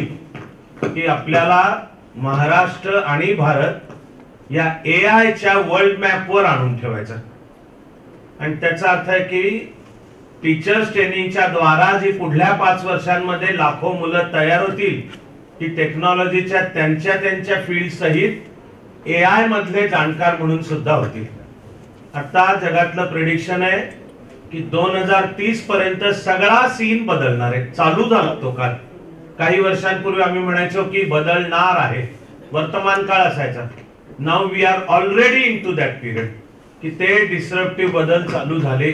की आपल्याला महाराष्ट्र आणि भारत या AIच्या वर्ल्ड मॅपवर आणून ठेवायचं. आणि त्याचा अर्थ आहे की टीचर्स ट्रेनिंगच्या द्वारा जी पुढल्या 5 वर्षांमध्ये लाखो मुलं तयार होतील, ती टेक्नॉलॉजीच्या त्यांच्या फील्ड सहित AI मधले जाणकार म्हणून सुद्धा होतील. आता जगातलं प्रेडिक्शन आहे की 2030 पर्यंत सगळा सीन बदलणार आहे. चालू झाला तो काळ. काही वर्षांपूर्वी आम्ही म्हणायचो की बदलणार आहे, वर्तमान काळ असायचा. Now we are already in to that period की ते डिसरप्टिव्ह बदल चालू झाले.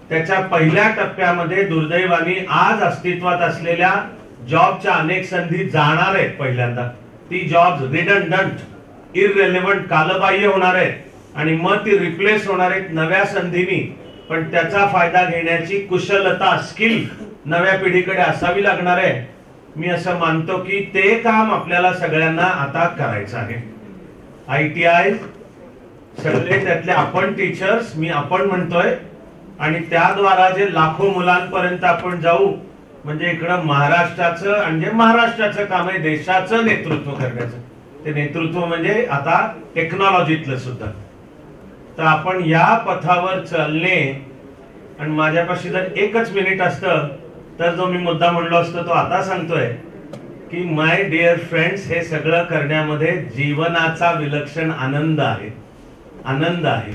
त्याच्या पहिल्या टप्प्यामध्ये दुर्दैवाने आज अस्तित्वात असलेल्या जॉबच्या अनेक संधी जाणार आहेत. पहिल्यांदा ती जॉब्स रिडंडंट, इररिलेव्हंट, कालबाह्य होणार आहेत आणि मग ती रिप्लेस होणार आहेत नव्या संधींनी. पण त्याचा फायदा घेण्याची कुशलता, स्किल नव्या पिढीकडे असावी लागणार आहे. मी असं मानतो की ते काम आपल्याला सगळ्यांना आता करायचं आहे. ITI सगळे त्यातले आपण टीचर्स, मी आपण म्हणतोय, आणि त्याद्वारा जे लाखो मुलांपर्यंत आपण जाऊ. म्हणजे इकडं महाराष्ट्राचं म्हणजे महाराष्ट्राचं काम आहे देशाचं नेतृत्व करण्याचं. ते नेतृत्व म्हणजे आता टेक्नॉलॉजीतलं सुद्धा. तर आपण या पथावर चालणे. आणि माझ्यापाशी जर 1च मिनिट असतं तर जो मी मुद्दा म्हणलो असतो तो आता सांगतोय की माय डिअर फ्रेंड्स, हे सगळं करण्यामध्ये जीवनाचा विलक्षण आनंद आहे. आनंद आहे.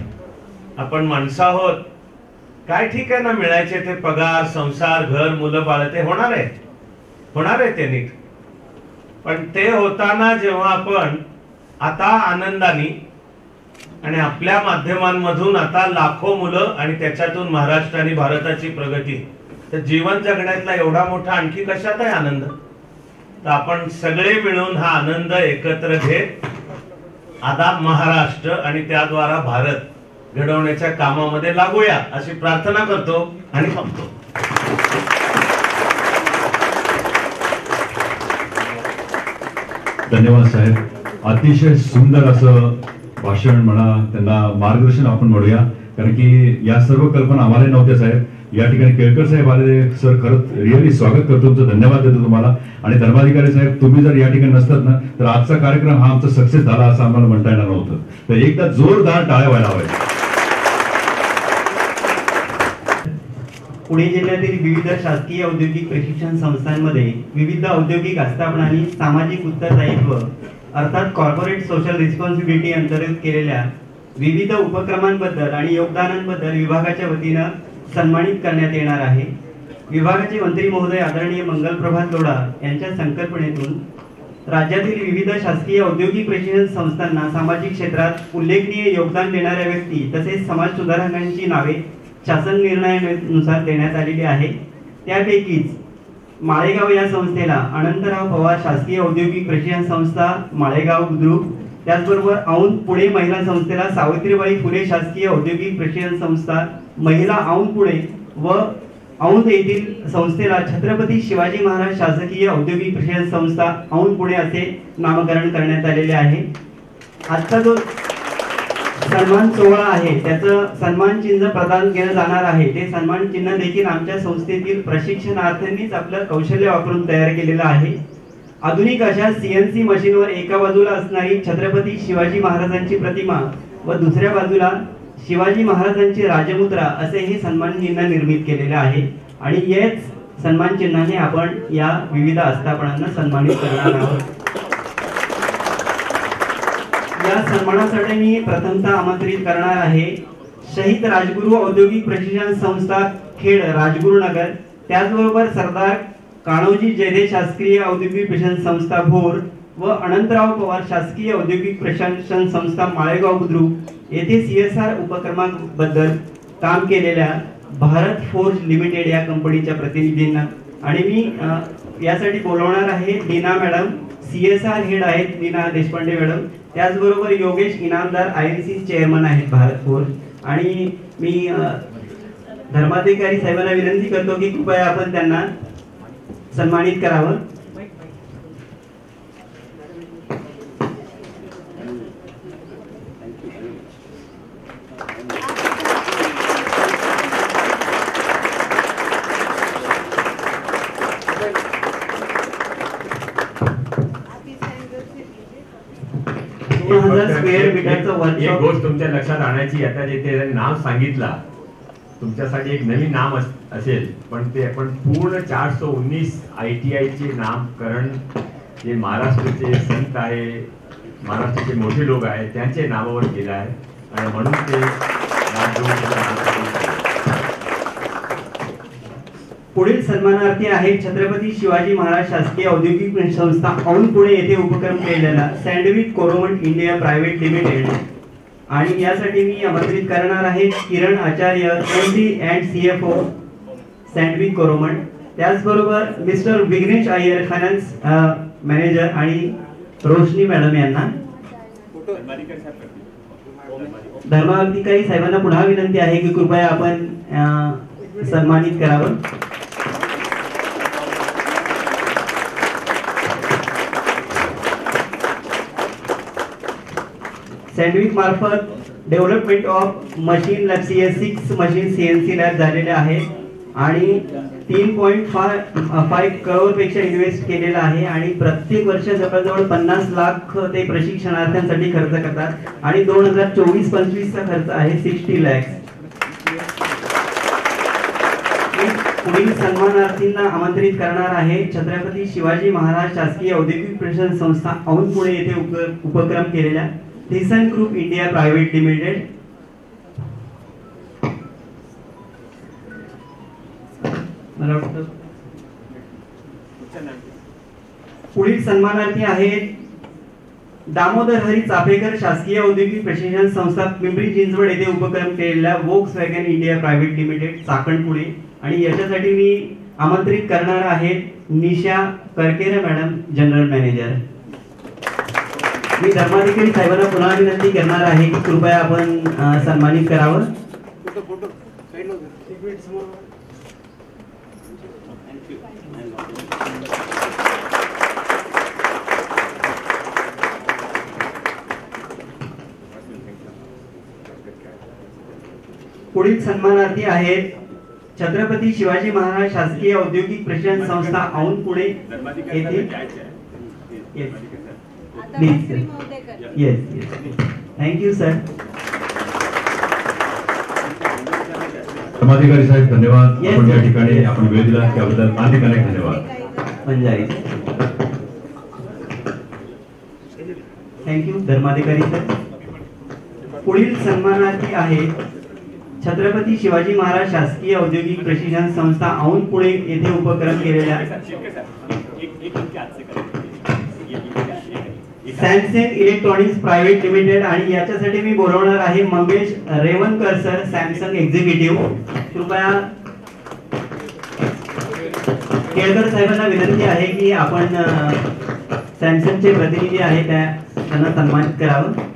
आपण माणसं आहोत, काय ठीक आहे ना, मिळायचे ते पगार, संसार, घर, मुलं बाळ, ते होणार आहे ते नीट. पण ते होताना जेव्हा आपण आता आनंदाने आणि आपल्या माध्यमांमधून आता लाखो मुलं आणि त्याच्यातून महाराष्ट्र आणि भारताची प्रगती, तर जीवन जगण्यातला एवढा मोठा आणखी कशात आहे आनंद. तर आपण सगळे मिळून हा आनंद एकत्र घेत आता महाराष्ट्र आणि त्याद्वारा भारत घडवण्याच्या कामामध्ये लागूया अशी प्रार्थना करतो आणि थांबतो.
धन्यवाद साहेब. अतिशय सुंदर असं भाषण म्हणा, त्यांना मार्गदर्शन आपण म्हणूया, कारण की या सर्व कल्पना आम्हाला नव्हत्या साहेब. या ठिकाणी केळकर साहेब आलेले, सर खरंच रिअली स्वागत करतो तुमचं, धन्यवाद देतो तुम्हाला. आणि धर्माधिकारी साहेब, तुम्ही जर या ठिकाणी नसतात ना तर आजचा कार्यक्रम हा आमचा सक्सेस झाला असं आम्हाला म्हणता येणार नव्हतं. तर एकदा जोरदार टाळ्या व्हायला हव्या.
पुणे जिल्ह्यातील विविध शासकीय औद्योगिक प्रशिक्षण संस्थांमध्ये विविध औद्योगिक आस्थापना आणि सामाजिक उत्तरदायित्व अर्थात कॉर्पोरेट सोशल रिस्पॉन्सिबिलिटी अंतर्गत केलेल्या विविध उपक्रमांबद्दल आणि योगदानांबद्दल विभागाच्या वतीनं सन्मानित करण्यात येणार आहे. विभागाचे मंत्री महोदय आदरणीय मंगलप्रभात लोढा यांच्या संकल्पनेतून राज्यातील विविध शासकीय औद्योगिक प्रशिक्षण संस्थांना सामाजिक क्षेत्रात उल्लेखनीय योगदान देणाऱ्या व्यक्ती तसेच समाज सुधारकांची नावे शासन निर्णयानुसार देण्यात आलेली आहे. त्यापैकीच माळेगाव या संस्थेला अनंतराव पवार शासकीय औद्योगिक प्रशिक्षण संस्था माळेगाव बुद्रुक, त्याचबरोबर औंध पुणे महिला संस्थेला सावित्रीबाई फुले शासकीय औद्योगिक प्रशिक्षण संस्था महिला औंध पुणे व औंध येथील संस्थेला छत्रपती शिवाजी महाराज शासकीय औद्योगिक प्रशिक्षण संस्था औंध पुणे असे नामकरण करण्यात आलेले आहे. आजचा जो सन्मान सोहळा आहे त्याचं सन्मान चिन्ह प्रदान केलं जाणार आहे. ते सन्मान चिन्ह देखील आमच्या संस्थेतील प्रशिक्षणार्थींनीच आपलं कौशल्य वापरून तयार केलेलं आहे. आधुनिक अशा CNC मशीनवर एका बाजूला असणारी छत्रपती शिवाजी महाराजांची प्रतिमा व दुसऱ्या बाजूला शिवाजी महाराजांची राजमुद्रा असे हे सन्मान चिन्ह निर्मित केलेले आहे आणि याच सन्मान चिन्हाने आपण या विविध आस्थापनांना सन्मानित करणार आहोत. या सन्मानासाठी मी प्रथमतः आमंत्रित करणार आहे शहीद राजगुरू औद्योगिक प्रशिक्षण संस्था खेड राजगुरुनगर, त्याचबरोबर सरदार कान्होजी जयदेव शासकीय औद्योगिक प्रशिक्षण संस्था भोर व अनंतराव पवार शासकीय औद्योगिक प्रशिक्षण संस्था माळेगाव बुद्रुक येथे CSR उपक्रमाबद्दल काम केलेल्या भारत फोर्ज लिमिटेड या कंपनीच्या प्रतिनिधींना आणि मी यासाठी बोलवणार आहे लीना मॅडम, CSR हेड आहेत लीना देशपांडे मॅडम, त्याचबरोबर योगेश इनामदार INC चेअरमन आहेत भारत फोर्ज. आणि मी धर्माधिकारी साहेबांना विनंती करतो की कृपया आपण त्यांना सन्मानित करावं.
एक गोष्ट तुमच्या लक्षात आणायची, आता जे ते नाव सांगितला तुमच्यासाठी एक नवीन नाम असेल, पण ते आपण पूर्ण 419 ITI चे नामकरण जे महाराष्ट्राचे संत आहे, महाराष्ट्राचे मोठे लोक आहेत त्यांचे नावावर केलं आहे आणि म्हणून ते
पुढील सन्मानार्थी आहेत छत्रपती शिवाजी महाराज शासकीय औद्योगिक संस्था औंध पुणे येथे उपक्रम केलेला Sandvik Coromant India private limited आणि यासाठी मी आमंत्रित करणार आहे Kiran Acharya MD and CFO Sandvik Coromant, त्याचबरोबर mister Vighnesh Iyer finance manager आणि रोशनी मॅडम यांना. धर्माधिकारी साहेबांना पुन्हा विनंती आहे की कृपया आपण सन्मानित करावं. सँडविच मार्फत development of machine lab 6 machine CNC lab झालेले आहेत आणि 3.5 करोड पेक्षा इन्व्हेस्ट केलेला आहे आणि प्रत्येक वर्ष जवळजवळ 50 लाख ते प्रशिक्षणार्थ्यांसाठी खर्च करतात आणि 2024-25 चा खर्च आहे 60 लाख. पुढील सन्मानार्थींना आमंत्रित करणार आहे छत्रपती शिवाजी महाराज शासकीय औद्योगिक प्रशिक्षण संस्था औंध पुणे येथे उपक्रम केलेल्या थिसन ग्रुप इंडिया प्रायव्हेट लिमिटेड. पुढील सन्मानार्थी आहेत दामोदर हरी चापेकर शासकीय औद्योगिक प्रशिक्षण संस्था पिंपरी चिंचवड येथे उपक्रम केलेल्या Volkswagen India private limited Chakan Pune आणि याच्यासाठी मी आमंत्रित करणार आहे Nisha Karkere madam general manager. मी धर्माधिकारी साहेबांना पुन्हा विनंती करणार आहे की कृपया आपण सन्मानित करावं. पुढील सन्मानार्थी आहेत छत्रपती शिवाजी महाराज शासकीय औद्योगिक प्रशिक्षण संस्था औंध पुणे येथे. Thank you sir.
धर्माधिकारी साहेब धन्यवाद. आपण या ठिकाणी आपण वेळ दिला त्याबद्दल अनेक धन्यवाद.
Thank you Dharmadhikari sir. पुढील सन्मानार्थी आहेत छत्रपती शिवाजी महाराज शासकीय औद्योगिक प्रशिक्षण संस्था औंध पुणे येथे उपक्रम केलेल्या सॅमसंग इलेक्ट्रॉनिक्स प्रायव्हेट लिमिटेड, आणि याच्यासाठी मी बोलवणार आहे Mangesh Revankar sir, Samsung executive. कृपया केळकर साहेबांना विनंती आहे की आपण सॅमसंगचे प्रतिनिधी आहेत त्यांना सन्मानित करावं.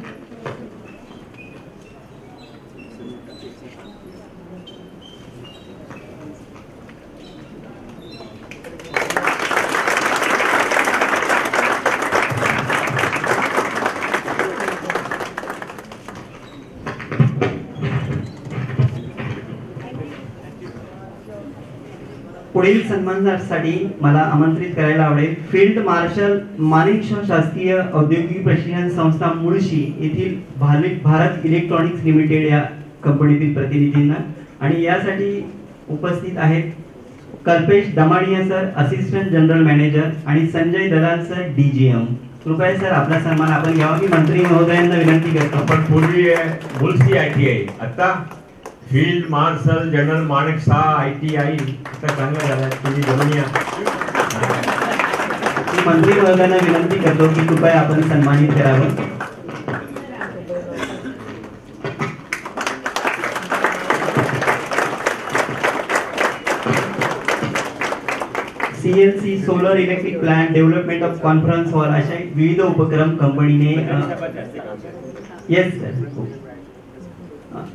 पुढील सन्मानासाठी मला आमंत्रित करायला आवडेल फील्ड मार्शल माणिकशॉ शासकीय औद्योगिक प्रशिक्षण संस्था मुळशी येथील भारत इलेक्ट्रॉनिक्स लिमिटेड या कंपनीतील प्रतिनिधींना. आणि यासाठी उपस्थित आहेत Kalpesh Damadia sir, assistant general manager, आणि संजय दलाल सर, DGM. कृपया सर आपला सन्मान आपण घ्यावा. मी मंत्री महोदयांना विनंती करतो.
पण पूर्वी मुळशी ITI, आता field marshal general Manekshaw ITI, आता चांगलं झालं तुम्ही बोलून या.
मी मंत्री महोदयांना विनंती करतो की कृपया आपण सन्मानित करावं. CNC solar electric plant development of conference hall अशा विविध उपक्रम कंपनीने येस सर.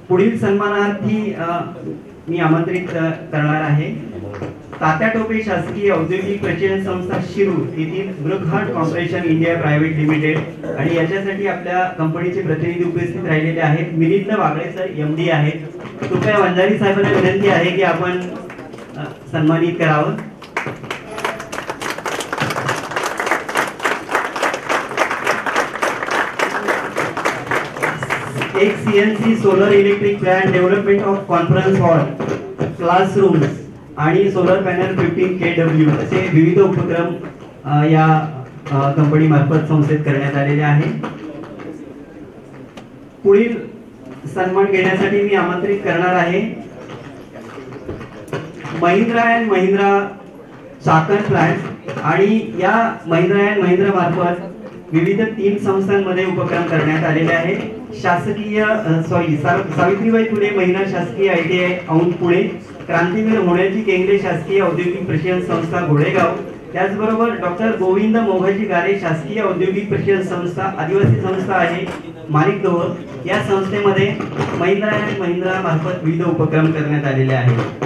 पुढील सन्मानार्थी मी आमंत्रित करणार आहे तात्या टोपे शासकीय औद्योगिक प्रशिक्षण संस्था शिरूर येथील ब्रुकहार्ट कॉर्पोरेशन इंडिया प्रायव्हेट लिमिटेड. आणि याच्यासाठी आपल्या कंपनीचे प्रतिनिधी उपस्थित राहिलेले आहेत. मिलिंद वागळे सर, MD आहेत. कृपया वंजारी साहेबांना विनंती आहे की आपण सन्मानित करावं. एक CNC solar electric plant development of conference hall, classrooms आणि सोलर पॅनल 15 kW असे विविध उपक्रम या कंपनी मार्फत संस्थेत करण्यात आलेले आहे. पुढील सन्मान घेण्यासाठी मी आमंत्रित करणार आहे महिंद्रा अँड महिंद्रा चाकण प्लांट. आणि या महिंद्रा अँड महिंद्रा मार्फत विविध 3 संस्थांमध्ये उपक्रम करण्यात आलेले आहेत. शासकीय सावित्रीबाई फुले महिला शासकीय ITI औंध पुणे, क्रांतीवीर होण्याची केंद्रीय शासकीय औद्योगिक प्रशिक्षण संस्था घोडेगाव, त्याचबरोबर डॉक्टर गोविंद मोघाजी गारे शासकीय औद्योगिक प्रशिक्षण संस्था आदिवासी संस्था आहे माणिकडोह. या संस्थेमध्ये महिंद्रा अँड महिंद्रा मार्फत विविध उपक्रम करण्यात आलेले आहेत.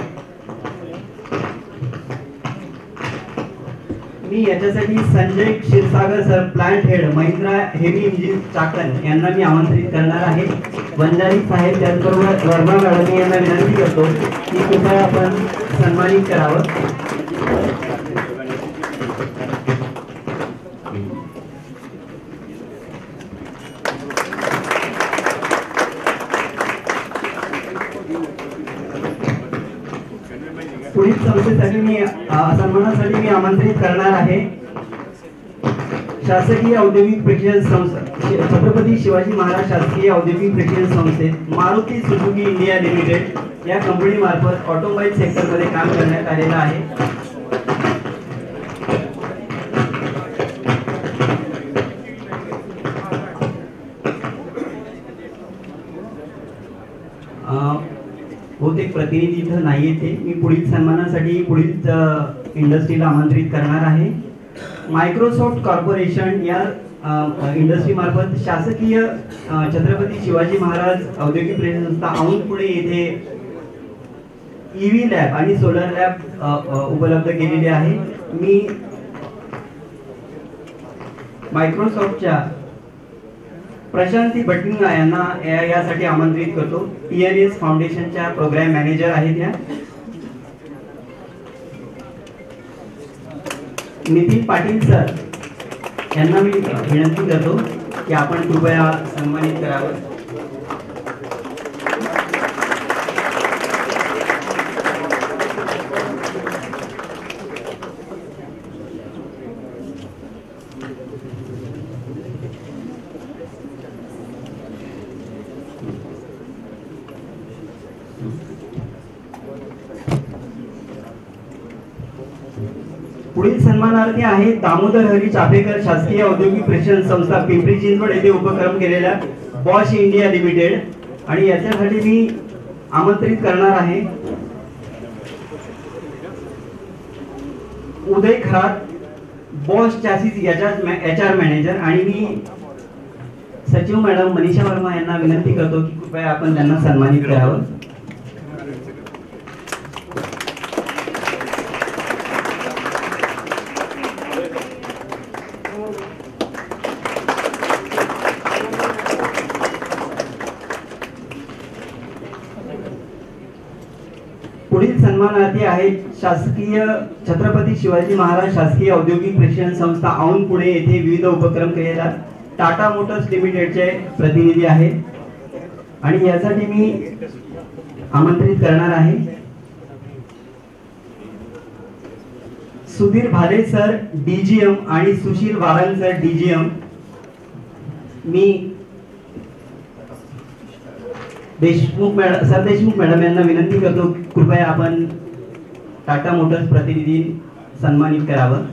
मी याच्यासाठी Sanjay Kshirsagar sir, plant head Mahindra heavy engine Chakan यांना मी आमंत्रित करणार आहे. वंजारी साहेब त्याचबरोबर वर्मा मॅडम यांना विनंती करतो की कृपया आपण सन्मानित करावं. पुढील संस्थेसाठी सन्मानासाठी मी आमंत्रित करणार आहे शासकीय औद्योगिक प्रशिक्षण संस्था छत्रपती शिवाजी महाराज शासकीय औद्योगिक प्रशिक्षण संस्थेत मारुती सुझुकी इंडिया लिमिटेड या कंपनी मार्फत ऑटोमोबाईल सेक्टर मध्ये काम करण्यात आलेलं आहे. बहुतेक प्रतिनिधी इथं नाही येते. मी पुढील सन्मानासाठी पुढील इंडस्ट्रीला आमंत्रित करणार आहे. मायक्रोसॉफ्ट कॉर्पोरेशन या इंडस्ट्री मार्फत शासकीय छत्रपती शिवाजी महाराज औद्योगिक प्रशिक्षण संस्था औंध पुणे येथे EV लॅब आणि सोलर लॅब उपलब्ध केलेले आहे. मी मायक्रोसॉफ्टच्या प्रशांती भटनिंगा यांना यासाठी आमंत्रित करतो. PNS फाउंडेशनच्या प्रोग्राम मॅनेजर आहेत या. नितीन पाटील सर यांना मी विनंती करतो की आपण कृपया सन्मानित करावं. पुढील सन्मानार्थी आहेत दामोदर हरी चापेकर शासकीय औद्योगिक प्रशिक्षण संस्था पिंपरी चिंचवड येथे उपक्रम केलेल्या बॉश इंडिया लिमिटेड आणि याच्यासाठी मी आमंत्रित करणार आहे उदय Kharat Bosch chassis HR manager आणि मी सचिव मॅडम मनीषा वर्मा यांना विनंती करतो की कृपया आपण त्यांना सन्मानित करावं. पुढील सन्मानार्थी आहेत शासकीय छत्रपती शिवाजी महाराज शासकीय औद्योगिक प्रशिक्षण संस्था औंध पुणे येथे विविध उपक्रम केलेला टाटा मोटर्स लिमिटेडचे प्रतिनिधी आहेत आणि यासाठी मी आमंत्रित करणार आहे सुधीर भाले सर DGM आणि सुशील वारंग सर DGM. मी देशमुख मॅडम यांना विनंती करतो कृपया आपण टाटा मोटर्स प्रतिनिधी सन्मानित करावं.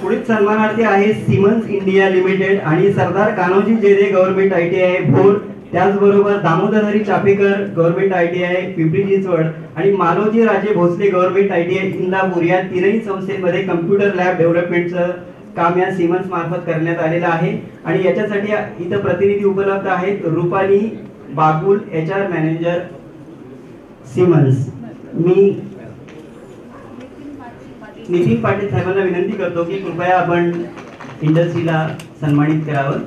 पुढील सन्मानार्थी आहे सिमन्स इंडिया लिमिटेड आणि सरदार कान्होजी जेजे गव्हर्नमेंट ITI भोर, त्याचबरोबर दामोदर हरी चापेकर गव्हर्नमेंट ITI पिंपरी चिंचवड आणि मालोजी राजे भोसले गव्हर्नमेंट ITI इंदापूर या तीनही संस्थेमध्ये कम्प्युटर लॅब डेव्हलपमेंटचं काम या सिमन्स मार्फत करण्यात आलेलं आहे आणि याच्यासाठी इथं प्रतिनिधी उपलब्ध आहेत Rupali Bagul HR manager Siemens. मी नितीन पाटील साहेबांना विनंती करतो की कृपया आपण इंडस्ट्रीला सन्मानित करावं.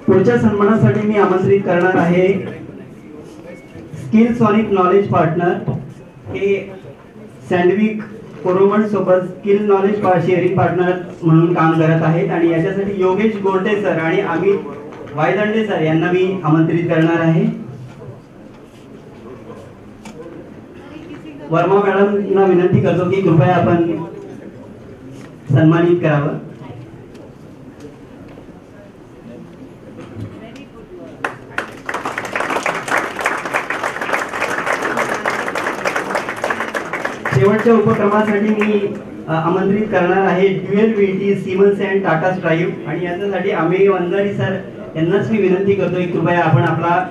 पुढच्या सन्मानासाठी मी आमंत्रित करणार आहे स्किल सॉनिक नॉलेज पार्टनर हे सँडविक कोरोमंड सोबत स्किल नॉलेज शेअरिंग पार्टनर म्हणून काम करत आहेत आणि याच्यासाठी योगेश गोरटे सर आणि अमित वायदंडे सर यांना मी आमंत्रित करणार आहे. वर्मा मॅडमना विनंती करतो की कृपया आपण सन्मानित करावं. शेवटच्या उपक्रमासाठी मी आमंत्रित करणार आहे dual VT Siemens and Tata Strive आणि याच्यासाठी आम्ही वंजारी सर यांनाच मी विनंती करतो की कृपया आपण आपला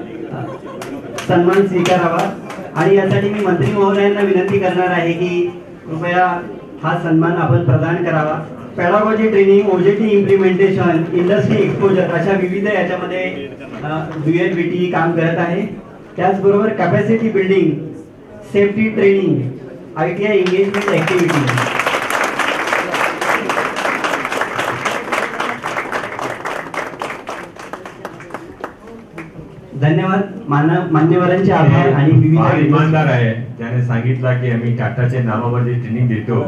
सन्मान स्वीकारावा आणि यासाठी मी मंत्री महोदयांना विनंती करणार आहे की कृपया हा सन्मान आपण प्रदान करावा. Pedagogy training, OJT implementation, industry exposure अशा विविध याच्यामध्ये ड्युएल VT काम करत आहे. त्याचबरोबर capacity building, safety training, ITI engagement activity. धन्यवाद. मान्यवरांचे आभार आणि विविध
इमानदार आहे त्याने सांगितला की आम्ही टाटाच्या नावामध्ये ट्रेनिंग देतो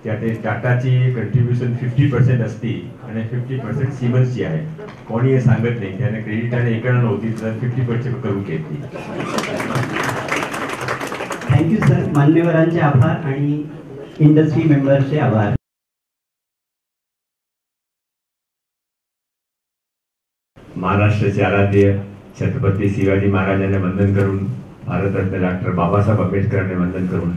त्यात टाटाची कंट्रीब्युशन 50% असती आणि 50% सिमन्सची आहे. कोणी हे सांगत नाही, त्याने क्रेडिट आणि इकडे नव्हती तर 50% करून घेतली.
Thank you sir. मान्यवरांचे आभार आणि इंडस्ट्री मेंबर्सचे आभार.
महाराष्ट्राचे आराध्य छत्रपती शिवाजी महाराजांना वंदन करून, भारतरत्न डॉक्टर बाबासाहेब आंबेडकरांना वंदन करून,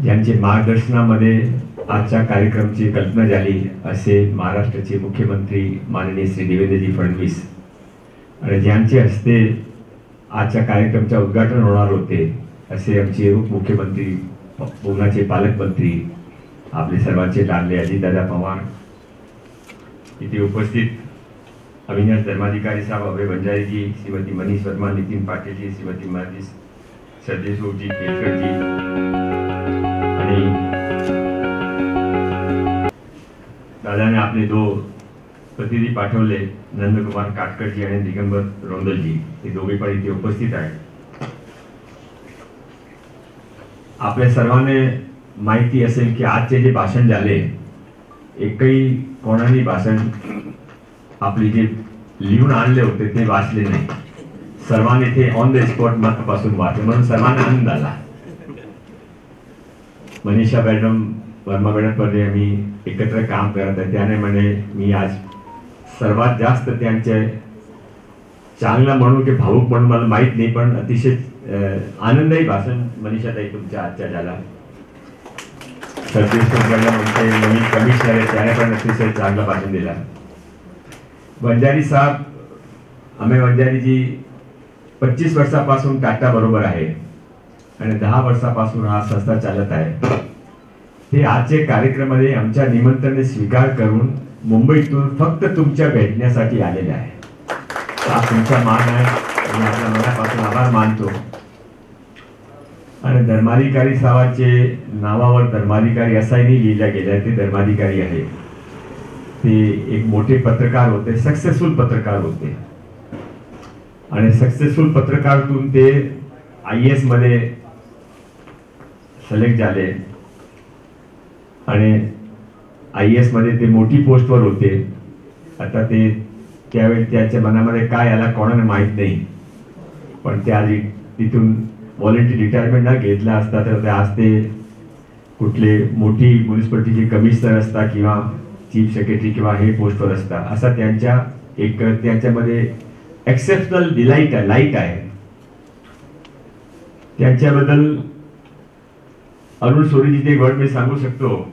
ज्यांच्या मार्गदर्शनामध्ये आजच्या कार्यक्रमाची कल्पना झाली असे महाराष्ट्राचे मुख्यमंत्री माननीय श्री देवेंद्रजी फडणवीस आणि ज्यांचे हस्ते आजच्या कार्यक्रमाचे उद्घाटन होणार होते असे आमचे उपमुख्यमंत्री, पुण्याचे पालकमंत्री, आपले सर्वांचे लाडले अजितदादा पवार, इथे उपस्थित अविनाश धर्माधिकारी साहब, अभय बंजारी जी, श्रीमती मनीष वर्मा, नितिन पाटिल जी, श्रीमती माजी सरदेशमुख जी, केलकर जी आणि दादाने आपले 2 प्रतिनिधी पाठवले, नंदकुमार काटकरजी आणि दिगंबर रोंदलजी, हे दोघे पण इथे उपस्थित आहेत. आपल्या सर्वांना माहिती असेल की आजचे जे भाषण झाले एकही कोणाने भाषण आपले जे लिहून आणले होते ते वाचले नाही. सर्वांनी ते ऑन द स्पॉट पासून वाचले, म्हणून सर्वांना आनंद आला. मनीषा मॅडम, वर्मा मॅडम मध्ये आम्ही एकत्र काम करत आहे. त्याने म्हणे मी आज सर्वात जास्त त्यांचे चांगला म्हणून की भाऊक म्हणून मला माहीत नाही, पण अतिशय आनंददायी भाषण मनीषाताई तुमच्या आजच्या झाला. म्हणते नवीन कमिशनर आहे त्याने पण अतिशय चांगलं भाषण दिला. वंजारी साहेब, आम्ही वंजारीजी 25 वर्षापासून टाटा बरोबर आहे आणि 10 वर्षापासून हा संस्था चालत आहे. ते आजचे कार्यक्रमामध्ये आमच्या निमंत्रणाने स्वीकार करून मुंबईतून फक्त तुमच्या भेटण्यासाठी आलेले आहे. हा तुमचा मान आहे आणि आपल्या मनापासून आभार मानतो. आणि धर्माधिकारी साहेबांचे नावावर धर्माधिकारी असाही नाही लिहिलं गेलं, ते धर्माधिकारी आहे. ते एक मोठे पत्रकार होते, सक्सेसफुल पत्रकार होते आणि सक्सेसफुल पत्रकारातून ते IAS मध्ये सिलेक्ट झाले आणि IAS मध्ये ते मोठी पोस्टवर होते. आता ते त्यावेळी त्याच्या मनामध्ये काय आला कोणाला माहीत नाही, पण ते आज तिथून व्हॉलंटरी रिटायरमेंट न घेतला असता तर आज ते कुठले मोठी म्युनिसिपालिटीचे कमिशनर असता किंवा चीफ सेक्रेटरी किंवा हे पोस्टवर असता. असा त्यांच्या एक त्यांच्यामध्ये एक्सेप्शनल डिलाइट आहे, लाईट आहे. त्यांच्याबद्दल अरुण सोरीजीचे वर्ड मी सांगू शकतो.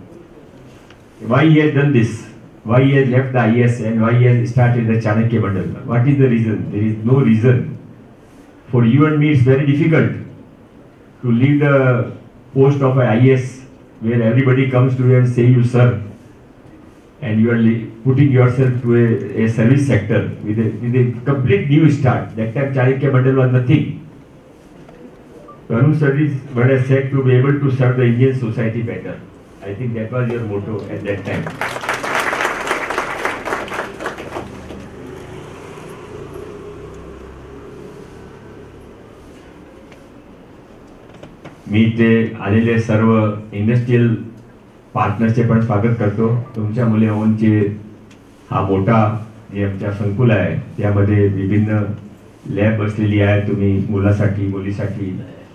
why he has done this, why he has left the IAS and why he has started the Chanakya Mandal. What is the reason? There is no reason. For you and me it's very difficult to leave the post of an IAS where everybody comes to you and say you sir, and you are putting yourself to a service sector with a complete new start. That time Chanakya Mandal was nothing. Arun Sir is what I said, to be able to serve the Indian society better. I think that was your motto at that time. मी ते आलेले सर्व industrial पार्टनर्सचे पण स्वागत करतो. तुमच्या मुलेचे हा मोठा जे आमच्या संकुल आहे त्यामध्ये विभिन्न लॅब बसलेली आहे. तुम्ही मुलासाठी मुलीसाठी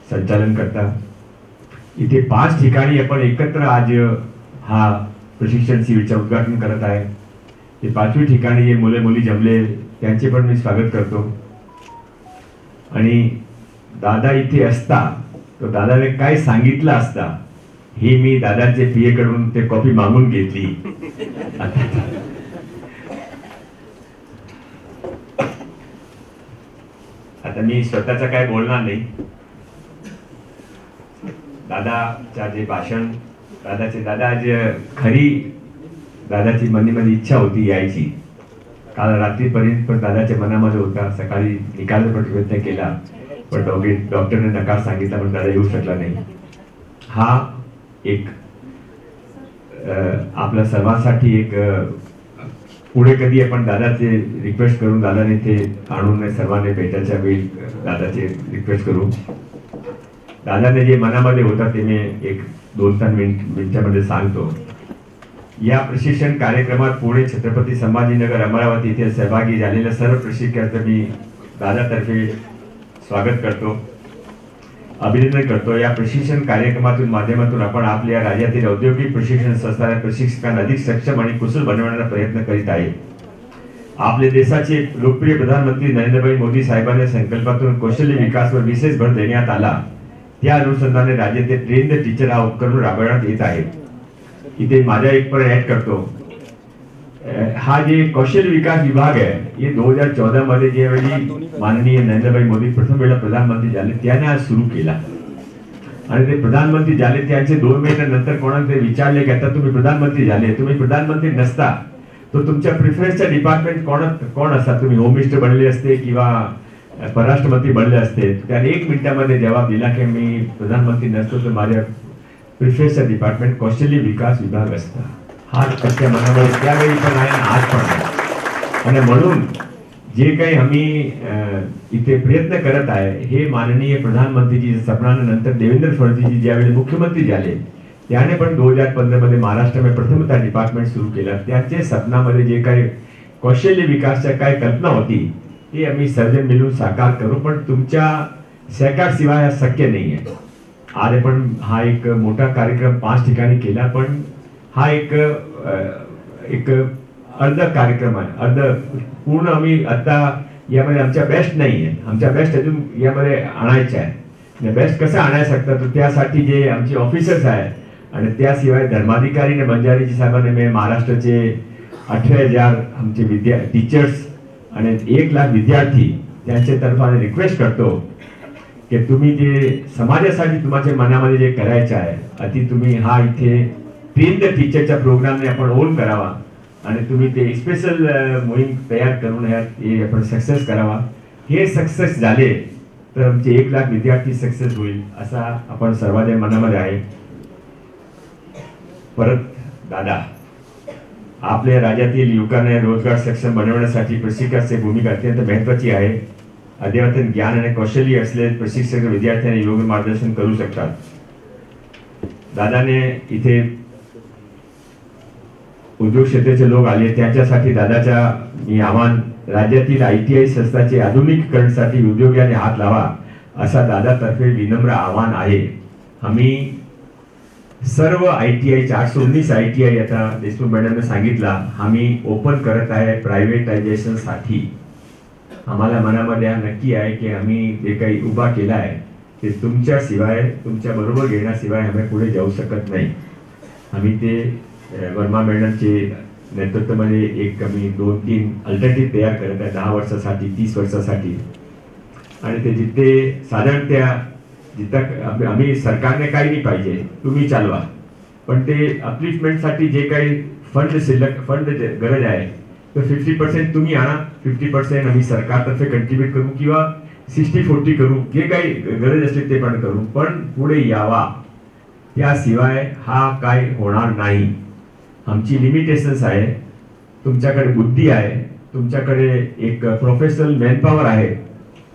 संचालन करता. इथे 5 ठिकाणी आपण एकत्र आज हा प्रशिक्षण शिबिरचे उद्घाटन करत आहे. ते 5वी ठिकाणी जे मुले मुली जमले त्यांचे पण मी स्वागत करतो. आणि दादा इथे असता तर दादाने काय सांगितलं असता हे मी दादाचे PA कडून ते कॉपी मागून घेतली. आता मी स्वतःचं काय बोलणार नाही. दादाच्या जे भाषण दादा आज खरी दादाची मनामध्ये इच्छा होती यायची. काल रात्रीपर्यंत पण दादाच्या मनामध्ये होता. सकाळी निकालाचा प्रयत्न केला पण डॉक्टरने नकार सांगितला पण दादा येऊ शकला नाही. हा एक आपल्या सर्वांसाठी एक पुढे कधी आपण दादाचे रिक्वेस्ट करून दादाने ते आणून सर्वांनी भेटायच्या वेळी दादाचे रिक्वेस्ट करू. दादाने जे मनामध्ये होता ते मी एक 2-3 मिनिटांमध्ये सांगतो. या प्रशिक्षण कार्यक्रमात पुणे छत्रपती संभाजीनगर अमरावती येथे सहभागी झालेल्या सर्व प्रशिक्षकांचं मी दादातर्फे स्वागत करतो, अभिनंदन करतो. या प्रशिक्षण कार्यक्रमातून माध्यमातून आपण आपल्या राज्यातील औद्योगिक प्रशिक्षण संस्थांना प्रशिक्षकांना अधिक सक्षम आणि कुशल बनवण्याचा प्रयत्न करीत आहे. आपल्या देशाचे लोकप्रिय प्रधानमंत्री नरेंद्रभाई मोदी साहेबांच्या संकल्पातून कौशल्य विकासावर विशेष भर देण्यात आला. त्या अनुषंगाने राज्यातील ट्रेन द टीचर हा उपक्रम राबवण्यात येत आहे. इथे माझ्या एक पण ऍड करतो. हा जे कौशल्य विकास विभाग आहे हे 2014 मध्ये ज्यावेळी माननीय नरेंद्रभाई मोदी प्रथम वेळा प्रधानमंत्री झाले त्याने आज सुरू केला. आणि ते प्रधानमंत्री झाले त्यांचे 2 महिन्यानंतर कोणाला ते विचारले की आता तुम्ही प्रधानमंत्री झाले, तुम्ही प्रधानमंत्री नसता तो तुमच्या प्रिफरन्सच्या डिपार्टमेंट कोण असता, तुम्ही होम मिनिस्टर बनले असते किंवा परराष्ट्र मंत्री बनले असते. त्याने 1 मिनिटामध्ये जवाब दिला की मी प्रधानमंत्री नसतो तर माझ्या प्रिफरन्सचा डिपार्टमेंट कौशल्य विकास विभाग असता. हा त्याच्या मनामध्ये त्यावेळी पण आहे आणि आज पण आहे. आणि म्हणून जे काही आम्ही इथे प्रयत्न करत आहे हे माननीय प्रधानमंत्रीजी सपनानंतर देवेंद्र फडणवीसजी ज्यावेळी मुख्यमंत्री झाले त्याने पण 2015 मध्ये महाराष्ट्रामध्ये प्रथमतः डिपार्टमेंट सुरू केलं. त्याचे सपनामध्ये जे काही कौशल्य विकासच्या काय कल्पना होती ती आम्ही सर्वजण मिळून साकार करू, पण तुमच्या सहकार शिवाय शक्य नाही आहे. आज आपण हा एक मोठा कार्यक्रम 5 ठिकाणी केला, पण हा एक अर्ध कार्यक्रम आहे. अर्ध पूर्ण आम्ही आता यामध्ये आमच्या बेस्ट नाही आहे, आमच्या बेस्ट अजून यामध्ये आणायचे आहे. बेस्ट कसं आणायला शकतात तर त्यासाठी जे आमचे ऑफिसर्स आहेत आणि त्याशिवाय धर्माधिकारी बंजारीजी साहेबांनी महाराष्ट्राचे 18,000 आमचे टीचर्स आणि 1 लाख विद्यार्थी त्यांच्या तर्फाने रिक्वेस्ट करतो की तुम्ही जे समाजासाठी तुमच्या मनामध्ये जे करायचं आहे अति तुम्ही हा इथे ट्रेन द टीचरच्या प्रोग्रामने आपण ओन करावा आणि तुम्ही ते स्पेशल मोहीम तयार करून हे आपण सक्सेस करावा. हे सक्सेस झाले तर आमचे 1 लाख विद्यार्थी सक्सेस होईल असा आपण सर्वांच्या मनामध्ये आहे. परत दादा, आपल्या राज्यातील युवकांना रोजगार सक्षम बनवण्यासाठी प्रशिक्षकाची भूमिका अत्यंत महत्त्वाची आहे. अद्ययावत ज्ञान आणि कौशल्य असलेले प्रशिक्षक विद्यार्थ्यांना योग्य मार्गदर्शन करू शकतात. दादाने इथे उद्योग क्षेत्राचे लोक आले, त्यांच्यासाठी दादाच्या मी आव्हान राज्यातील ITI संस्थांचे आधुनिकीकरणासाठी उद्योगाने हात लावा असा दादातर्फे विनम्र आव्हान आहे. आम्ही सर्व ITI 419 ITI आता देशमुख मॅडमने सांगितला आम्ही ओपन करत आहे प्रायव्हेटायझेशन साठी. आम्हाला मनामध्ये नक्की आहे की आम्ही जे काही उभा केला आहे ते तुमच्याशिवाय तुमच्या बरोबर घेण्याशिवाय आम्ही पुढे जाऊ शकत नाही. आम्ही ते वर्मा मॅडमचे नेतृत्वामध्ये एक आम्ही 2-3 अल्टरनेटिव्ह तयार करत आहे 10 वर्षासाठी 30 वर्षासाठी. आणि ते जिथे साधारणतः जिथं आम्ही सरकारने काही नाही पाहिजे तुम्ही चालवा, पण ते अपलिफ्टमेंटसाठी जे काही फंड गरज आहे तर 50% तुम्ही आणा, 50% आम्ही सरकारतर्फे कंट्रीब्यूट करू किंवा 60-40 करू, जे काही गरज असेल ते पण करू, पण पुढे यावा. त्याशिवाय हा काय होणार नाही. आमची लिमिटेशन्स आहे, तुमच्याकडे बुद्धी आहे, तुमच्याकडे एक प्रोफेशनल मॅनपॉवर आहे.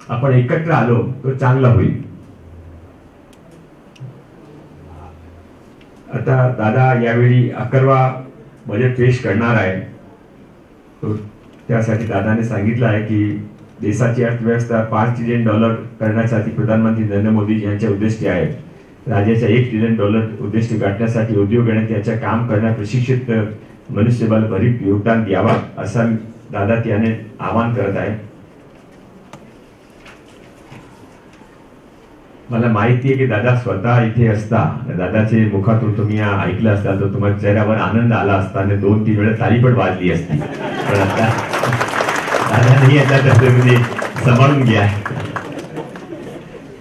आपण एकत्र आलो तर चांगला होईल. आता दादा यावेळी 11वा बजेट पेश करणार आहे. त्यासाठी दादाने सांगितलं आहे की देशाची अर्थव्यवस्था $5 ट्रिलियन करण्यासाठी प्रधानमंत्री नरेंद्र मोदी यांचे उद्दिष्ट आहे. राज्याच्या $1 ट्रिलियन उद्दिष्ट गाठण्यासाठी उद्योग आणि त्याच्या काम करण्या प्रशिक्षित मनुष्यबळ भरीव योगदान द्यावा असं दादा त्याने आवाहन करत आहे. मला माहिती आहे की दादा स्वतः इथे असता दादाचे मुखातून तुम्ही ऐकलं असता तर तुम्हाला चेहऱ्यावर आनंद आला असता आणि 2-3 वेळा ताली पण वाजली असती. पण आता दादा नाही याच्या म्हणजे सांभाळून घ्या.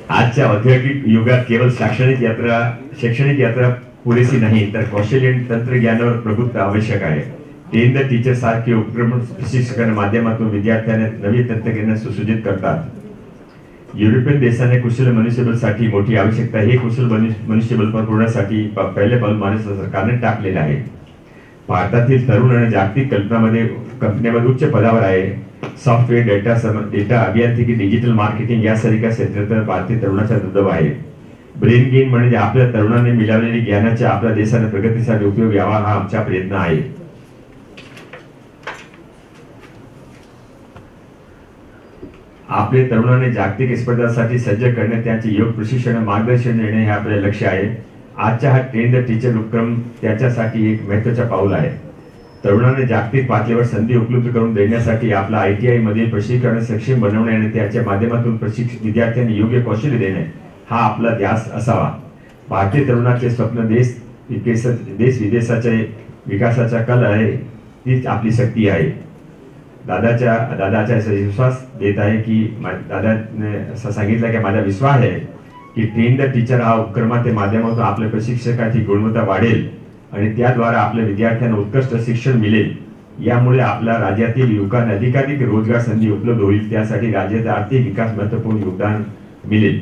आजच्या औद्योगिक युगात केवळ शैक्षणिक यात्रा पुरेशी नाही तर कौशल्य आणि तंत्रज्ञानावर प्रभुत्व आवश्यक आहे. ट्रेन द टीचर सारखे उपक्रम प्रशिक्षकांच्या माध्यमातून विद्यार्थ्यांना नवीन तंत्रज्ञान सुसूचित करतात. युरोपियन देशाने कुशल मनुष्यबळासाठी मोठी आवश्यकता. हे कुशल मनुष्यबळ पुरवण्यासाठी पहिले पाऊल महाराष्ट्र सरकारने टाकलेले आहे. भारतातील तरुण आणि जागतिक कंपन्यांमध्ये उच्च पदावर आहे. सॉफ्टवेअर डेटा अभियांत्रिकी डिजिटल मार्केटिंग यासारख्या क्षेत्रात भारतीय तरुणाचा दबदबा आहे. ब्रेन गेन म्हणजे आपल्या तरुणांनी मिळवलेली ज्ञानाचा आपल्या देशाने प्रगतीसाठी उपयोग यावा हा आमचा प्रयत्न आहे. आपले तरुणांनी जागतिक स्पर्धांसाठी सज्ज करणे त्यांचे योग प्रशिक्षण मार्गदर्शन देणे हे आपले लक्ष आहे. आजचा हा ट्रेन द टीचर उपक्रम त्याच्यासाठी एक महत्त्वाचा पाऊल आहे. तरुणांना जागतिक पातळीवर संधी उपलब्ध करून देण्यासाठी आपला ITI मध्ये प्रशिक्षण सक्षम बनवणे आणि त्याच्या माध्यमातून प्रशिक्षित विद्यार्थ्यांना योग्य कौशल्य देणे हा आपला ध्यास असावा. भारतीय तरुणाचे स्वप्न देश विदेशाच्या विकासाचा कल आहे, तीच आपली शक्ती आहे. दादाचा विश्वास देत आहे की दादाने असं सांगितलं की माझा विश्वास आहे की ट्रेन द टीचर हा उपक्रमाच्या माध्यमातून आपल्या प्रशिक्षकाची गुणवत्ता वाढेल आणि त्याद्वारे आपल्या विद्यार्थ्यांना उत्कृष्ट शिक्षण मिळेल. यामुळे आपल्या राज्यातील युवकांना अधिकाधिक रोजगार संधी उपलब्ध होईल. त्यासाठी राज्याचा आर्थिक विकास महत्त्वपूर्ण योगदान मिळेल.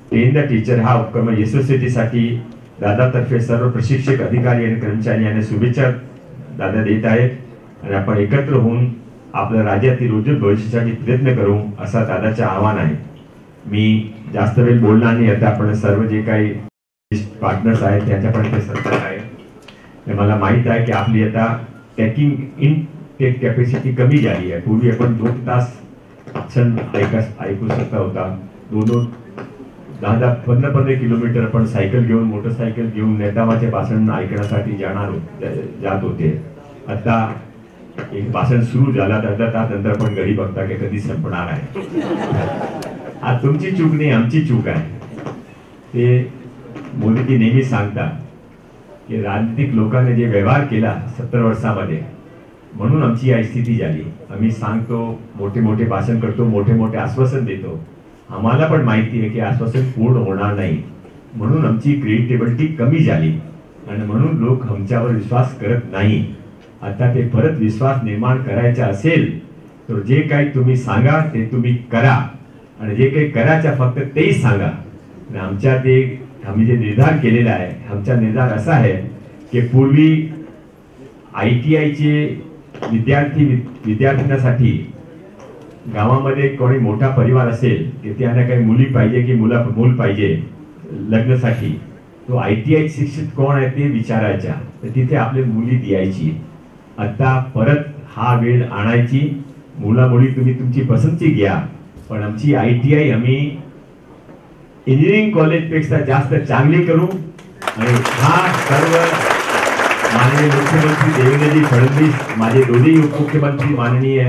ट्रेन द टीचर हा उपक्रम यशस्वीतेसाठी दादातर्फे सर्व प्रशिक्षक अधिकारी आणि कर्मचारी यांना शुभेच्छा दादा देत आहेत आणि आपण एकत्र होऊन आपल्या राज्यातील उज्ज्वल भविष्यासाठी प्रयत्न करू असा दादाचे आव्हान आहे. मी जास्त वेळ बोलणार नाही. आता आपण सर्व जे काही पार्टनर्स आहेत त्यांच्याकडे ते सरकार आहे. मला माहित आहे की आपली आता टॅकिंग इन टेक कॅपॅसिटी कमी झाली आहे. पूर्वी आपण 2 तास भाषण ऐकू शकता होता. 10-15 किलोमीटर आपण सायकल घेऊन मोटरसायकल घेऊन नेतावाचे भाषण ऐकण्यासाठी जात होते. आता एक भाषण सुरू झाला तर अर्धा तास नंतर पण घरी बघता की कधी संपणार आहे. आज तुमची चूक नाही, आमची चूक आहे. ते मोदीजी नेहमी सांगतात की राजनीतिक लोकांनी जे व्यवहार केला 70 वर्षामध्ये म्हणून आमची ही स्थिती झाली. आम्ही सांगतो, मोठे मोठे भाषण करतो, मोठे मोठे आश्वासन देतो. आम्हाला पण माहिती आहे की आश्वासन पूर्ण होणार नाही, म्हणून आमची क्रिएटिव्हिटी कमी झाली आणि म्हणून लोक आमच्यावर विश्वास करत नाही. आता ते परत विश्वास निर्माण करायचा असेल तर जे काही तुम्ही सांगा ते तुम्ही करा आणि जे काही करायचं फक्त तेही सांगा. आमच्या ते आम्ही जे निर्धार केलेला आहे, आमचा निर्धार असा आहे की पूर्वी ITIचे विद्यार्थ्यांसाठी गावामध्ये कोणी मोठा परिवार असेल की त्यांना काही मुली पाहिजे की मूल पाहिजे लग्नासाठी, तो ITI शिक्षित कोण आहे ते विचारायचा, तर तिथे आपली मुली द्यायची. आता परत हा वेळ आणायची. मुला मुली तुम्ही तुमची पसंती घ्या, पण आमची ITI आम्ही इंजिनिअरिंग कॉलेजपेक्षा जास्त चांगली करू. आणि हा सर्व माननीय मुख्यमंत्री देवेंद्रजी फडणवीस, माझे दोन्ही उपमुख्यमंत्री माननीय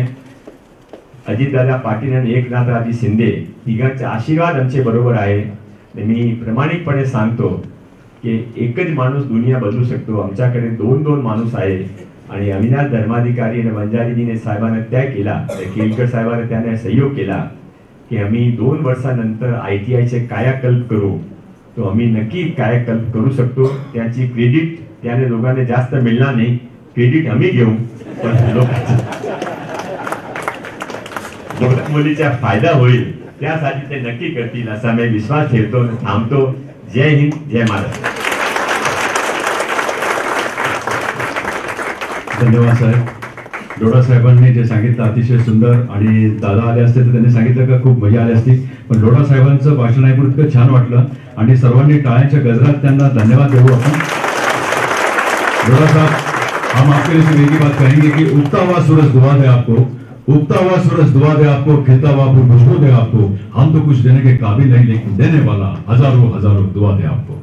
अजितदादा पाटील आणि एकनाथरावजी शिंदे तिघांचे आशीर्वाद आमचे बरोबर आहे. मी प्रामाणिकपणे सांगतो की एकच माणूस दुनिया बदलू शकतो. आमच्याकडे 2 माणूस आहे आणि अविनाश धर्माधिकारी आणि वंजारीजीने साहेबांना त्याग केला, केलकर साहेबांना त्याने सहयोग केला की आम्ही 2 वर्षानंतर ITIचे कायाकल्प करू. तो आम्ही नक्की कायाकल्प करू शकतो. त्याची क्रेडिट त्याने दोघांना जास्त मिळणार नाही, क्रेडिट आम्ही घेऊ, पण लोक मुलीचा फायदा होईल त्यासाठी ते नक्की करतील असा मी विश्वास ठेवतो. थांबतो. जय हिंद, जय महाराष्ट्र.
धन्यवाद साहेब. लोढा साहेबांनी जे सांगितलं अतिशय सुंदर, आणि दादा आले असते तर त्यांनी सांगितलं का खूप मजा आली असती, पण लोढा साहेबांचं भाषण ऐकून इतकं छान वाटलं आणि सर्वांनी टाळ्यांच्या गजरात त्यांना धन्यवाद देऊ आपण. लोढा साहब, हम आपके लिए सिर्फ एक ही बात कहेंगे कि उगता हुआ सूरज दुआ दे आपको, उगता हुआ सूरज दुआ दे आपको, खिलता हुआ फूल खुशबू दे आपको. हम तो कुछ देने के काबिल नहीं, लेकिन देने वाला हजारों हजारों दुआ दे आपको.